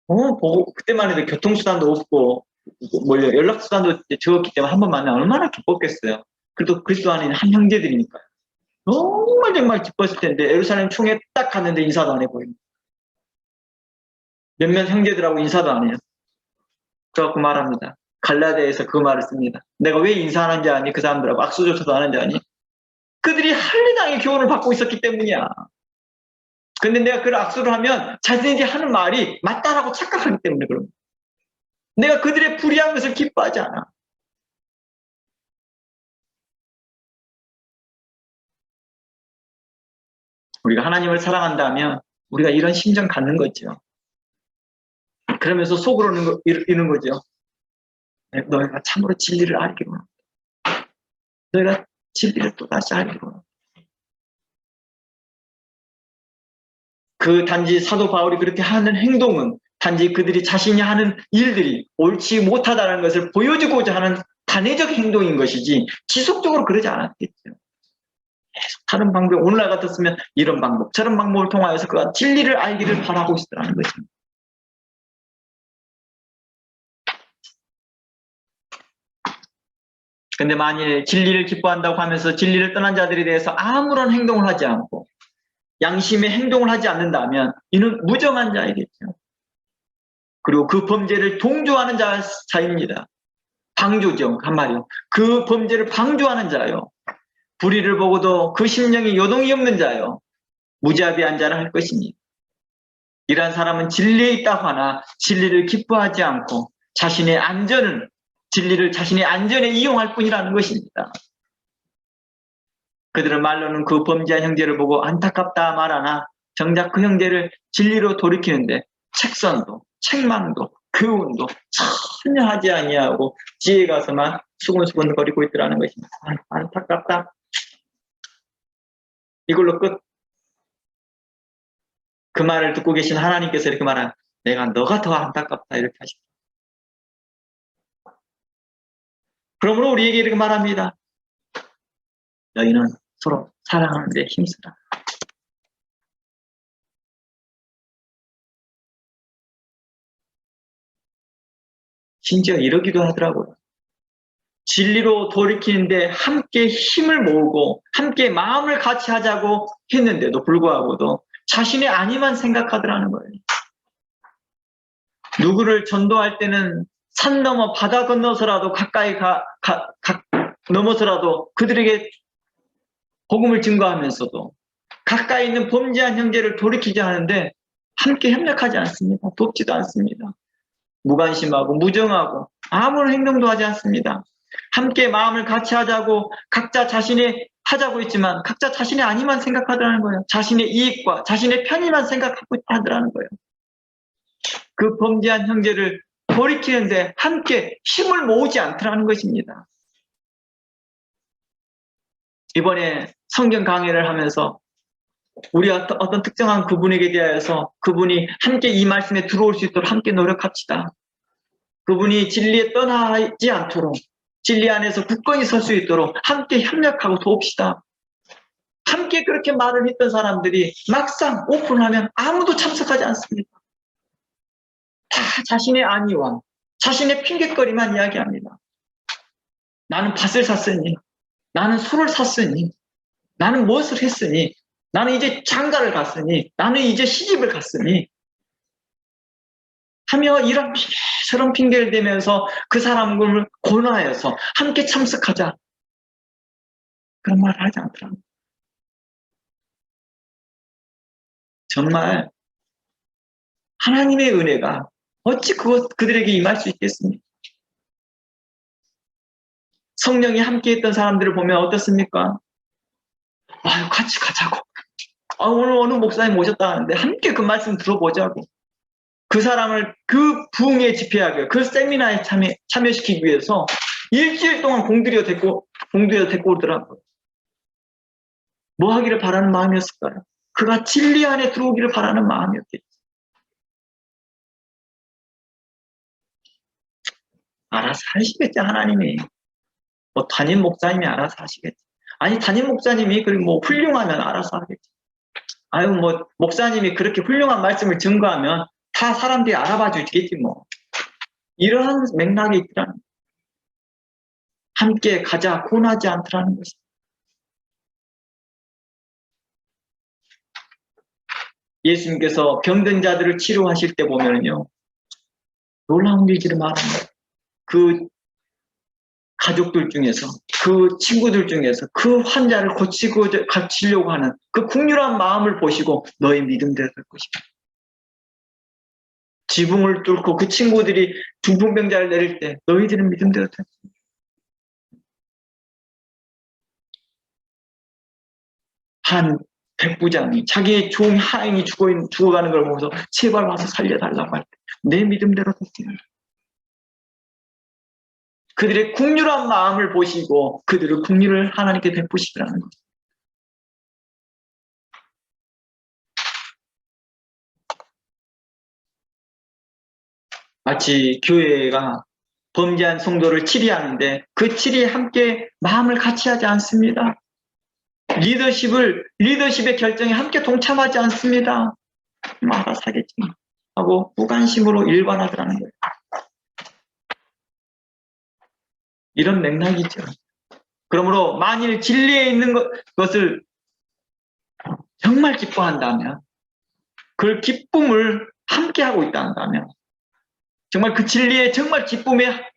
보고 그때만 해도 교통수단도 없고 연락수단도 적었기 때문에 한 번 만나면 얼마나 기뻤겠어요. 그래도 그리스도 안에 있는 한 형제들이니까요. 정말 기뻤을 텐데 예루살렘 총회 딱 갔는데 인사도 안 해보입니다. 몇몇 형제들하고 인사도 안 해요. 그래갖고 말합니다. 갈라디아에서 그 말을 씁니다. 내가 왜 인사하는지 아니? 그 사람들하고 악수조차도 하는지 아니? 그들이 할례당의 교훈을 받고 있었기 때문이야. 근데 내가 그 악수를 하면 자신이 하는 말이 맞다라고 착각하기 때문에 그럽니다. 내가 그들의 불의한 것을 기뻐하지 않아. 우리가 하나님을 사랑한다면 우리가 이런 심정 갖는 거죠. 그러면서 속으로는 이런 거죠. 너희가 참으로 진리를 알기로 너희가 진리를 또다시 알기로 그 단지 사도 바울이 그렇게 하는 행동은 단지 그들이 자신이 하는 일들이 옳지 못하다는 것을 보여주고자 하는 단회적 행동인 것이지 지속적으로 그러지 않았겠죠. 계속 다른 방법, 오늘날 같았으면 이런 방법, 저런 방법을 통하여서 그가 진리를 알기를 바라고 있더라는 것입니다. 근데 만일 진리를 기뻐한다고 하면서 진리를 떠난 자들에 대해서 아무런 행동을 하지 않고 양심의 행동을 하지 않는다면 이는 무정한 자이겠죠. 그리고 그 범죄를 동조하는 자입니다. 방조죠, 한마디로. 그 범죄를 방조하는 자요. 불의를 보고도 그 심령이 요동이 없는 자요. 무자비한 자라 할 것입니다. 이러한 사람은 진리에 있다고 하나 진리를 기뻐하지 않고 자신의 안전을, 진리를 자신의 안전에 이용할 뿐이라는 것입니다. 그들은 말로는 그 범죄한 형제를 보고 안타깝다 말하나 정작 그 형제를 진리로 돌이키는데 책선도, 책망도, 교훈도 전혀 하지 아니하고 지혜 가서만 수근수근 거리고 있더라는 것입니다. 안타깝다. 이걸로 끝. 그 말을 듣고 계신 하나님께서 이렇게 말한, 내가 너가 더 안타깝다 이렇게 하십니다. 그러므로 우리에게 이렇게 말합니다. 너희는 서로 사랑하는 데 힘쓰라. 심지어 이러기도 하더라고요. 진리로 돌이키는데 함께 힘을 모으고 함께 마음을 같이 하자고 했는데도 불구하고도 자신의 안위만 생각하더라는 거예요. 누구를 전도할 때는 산 넘어 바다 건너서라도 가까이 넘어서라도 그들에게 복음을 증거하면서도 가까이 있는 범죄한 형제를 돌이키자 하는데 함께 협력하지 않습니다. 돕지도 않습니다. 무관심하고 무정하고 아무런 행동도 하지 않습니다. 함께 마음을 같이 하자고 각자 자신의 하자고 했지만 각자 자신의 안위만 생각하더라는 거예요. 자신의 이익과 자신의 편의만 생각하고 하더라는 거예요. 그 범죄한 형제를 돌이키는데 함께 힘을 모으지 않더라는 것입니다. 이번에 성경 강해를 하면서 우리 어떤 특정한 그분에게 대하여서 그분이 함께 이 말씀에 들어올 수 있도록 함께 노력합시다. 그분이 진리에 떠나지 않도록 진리 안에서 굳건히 설 수 있도록 함께 협력하고 도웁시다. 함께 그렇게 말을 했던 사람들이 막상 오픈하면 아무도 참석하지 않습니다. 다 자신의 안위와 자신의 핑계거리만 이야기합니다. 나는 밭을 샀으니, 나는 소를 샀으니, 나는 무엇을 했으니, 나는 이제 장가를 갔으니, 나는 이제 시집을 갔으니 하며 이런 저런 핑계를 대면서 그 사람을 권하여서 함께 참석하자. 그런 말을 하지 않더라고요. 정말 하나님의 은혜가 어찌 그들에게 임할 수 있겠습니까? 성령이 함께 했던 사람들을 보면 어떻습니까? 아유, 같이 가자고. 오늘 어느 목사님 오셨다 하는데 함께 그 말씀 들어보자고. 그 사람을 그 부흥에 집회하게, 그 세미나에 참여시키기 위해서 일주일 동안 공들여 데리고 오더라고요. 뭐 하기를 바라는 마음이었을까요? 그가 진리 안에 들어오기를 바라는 마음이었겠죠. 알아서 하시겠지, 하나님이. 뭐 담임 목사님이 알아서 하시겠지. 아니, 담임 목사님이 그리고 뭐 훌륭하면 알아서 하겠지. 아유, 뭐 목사님이 그렇게 훌륭한 말씀을 증거하면 다 사람들이 알아봐 주겠지 뭐. 이러한 맥락이 있더라는 거예요. 함께 가자 권하지 않더라는 것입니다. 예수님께서 병든 자들을 치료하실 때 보면요, 놀라운 일들을 말합니다. 그 가족들 중에서, 그 친구들 중에서 그 환자를 고치려고 하는 그 국률한 마음을 보시고 너의 믿음대로 될 것이다. 지붕을 뚫고 그 친구들이 중풍병자를 내릴 때 너희들은 믿음대로 될 것이다. 한 백부장이 자기의 좋은 하인이 죽어가는 걸 보면서 제발 와서 살려달라고 할 때 내 믿음대로 됐습니다. 그들의 국률한 마음을 보시고 그들의 국률을 하나님께 베푸시더라는 거죠. 마치 교회가 범죄한 성도를 치리하는데 그 치리에 함께 마음을 같이 하지 않습니다. 리더십의 결정에 함께 동참하지 않습니다. 알아서 하겠지 하고 무관심으로 일관하더라는 거예요. 이런 맥락이죠. 그러므로 만일 진리에 있는 것을 정말 기뻐한다면, 그 기쁨을 함께 하고 있다 한다면, 정말 그 진리에 정말 기쁨에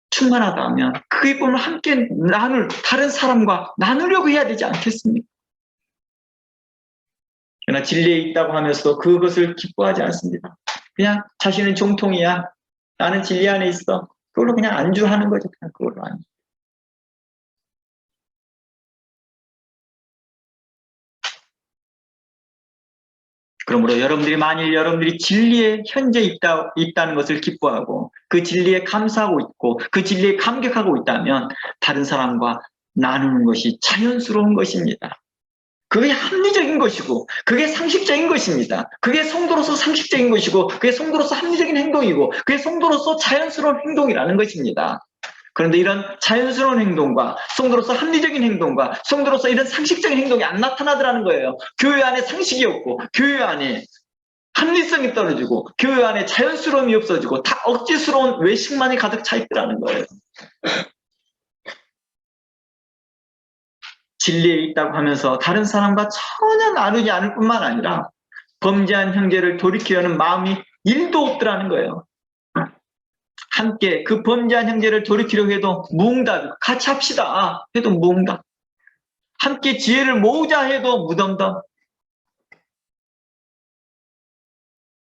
충만하다면 그 기쁨을 함께 다른 사람과 나누려고 해야 되지 않겠습니까? 그러나 진리에 있다고 하면서도 그것을 기뻐하지 않습니다. 그냥 자신은 정통이야. 나는 진리 안에 있어. 그걸로 그냥 안주하는 거죠. 그냥 그걸로 안주. 그러므로 만일 여러분들이 진리에 현재 있다는 것을 기뻐하고 그 진리에 감사하고 있고 그 진리에 감격하고 있다면 다른 사람과 나누는 것이 자연스러운 것입니다. 그게 합리적인 것이고 그게 상식적인 것입니다. 그게 성도로서 상식적인 것이고 그게 성도로서 합리적인 행동이고 그게 성도로서 자연스러운 행동이라는 것입니다. 그런데 이런 자연스러운 행동과 성도로서 합리적인 행동과 성도로서 이런 상식적인 행동이 안 나타나더라는 거예요. 교회 안에 상식이 없고 교회 안에 합리성이 떨어지고 교회 안에 자연스러움이 없어지고 다 억지스러운 외식만이 가득 차 있더라는 거예요. 진리에 있다고 하면서 다른 사람과 전혀 나누지 않을 뿐만 아니라 범죄한 형제를 돌이키려는 마음이 1도 없더라는 거예요. 함께 그 범죄한 형제를 돌이키려고 해도 무응답, 같이 합시다 해도 무응답, 함께 지혜를 모으자 해도 무덤덤,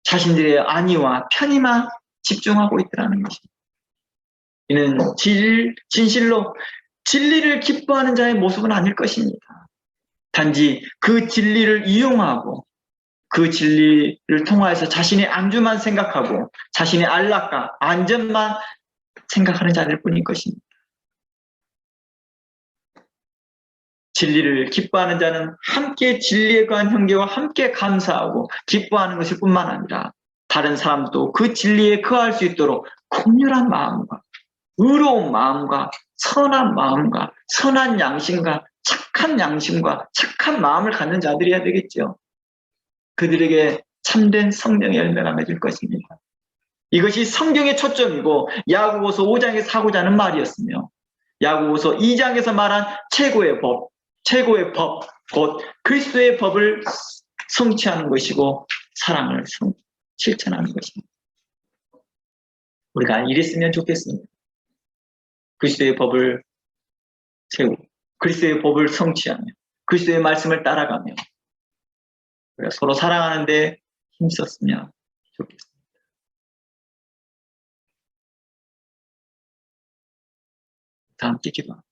자신들의 안위와 편의만 집중하고 있더라는 것입니다. 이는 진실로 진리를 기뻐하는 자의 모습은 아닐 것입니다. 단지 그 진리를 이용하고 그 진리를 통하여서 자신의 안주만 생각하고 자신의 안락과 안전만 생각하는 자들 뿐일 것입니다. 진리를 기뻐하는 자는 함께 진리에 관한 형제와 함께 감사하고 기뻐하는 것일 뿐만 아니라 다른 사람도 그 진리에 거할 수 있도록 긍휼한 마음과 의로운 마음과 선한 마음과 선한 양심과 착한 양심과 착한 마음을 갖는 자들이어야 되겠죠. 그들에게 참된 성령의 열매가 맺을 것입니다. 이것이 성경의 초점이고 야고보서 5장에서 하고자 하는 말이었으며 야고보서 2장에서 말한 최고의 법, 곧 그리스도의 법을 성취하는 것이고 사랑을 실천하는 것입니다. 우리가 이랬으면 좋겠습니다. 그리스도의 법을 세우고 그리스도의 법을 성취하며 그리스도의 말씀을 따라가며 우리가 서로 사랑하는 데 힘썼으면 좋겠습니다. 다 함께 기도합니다.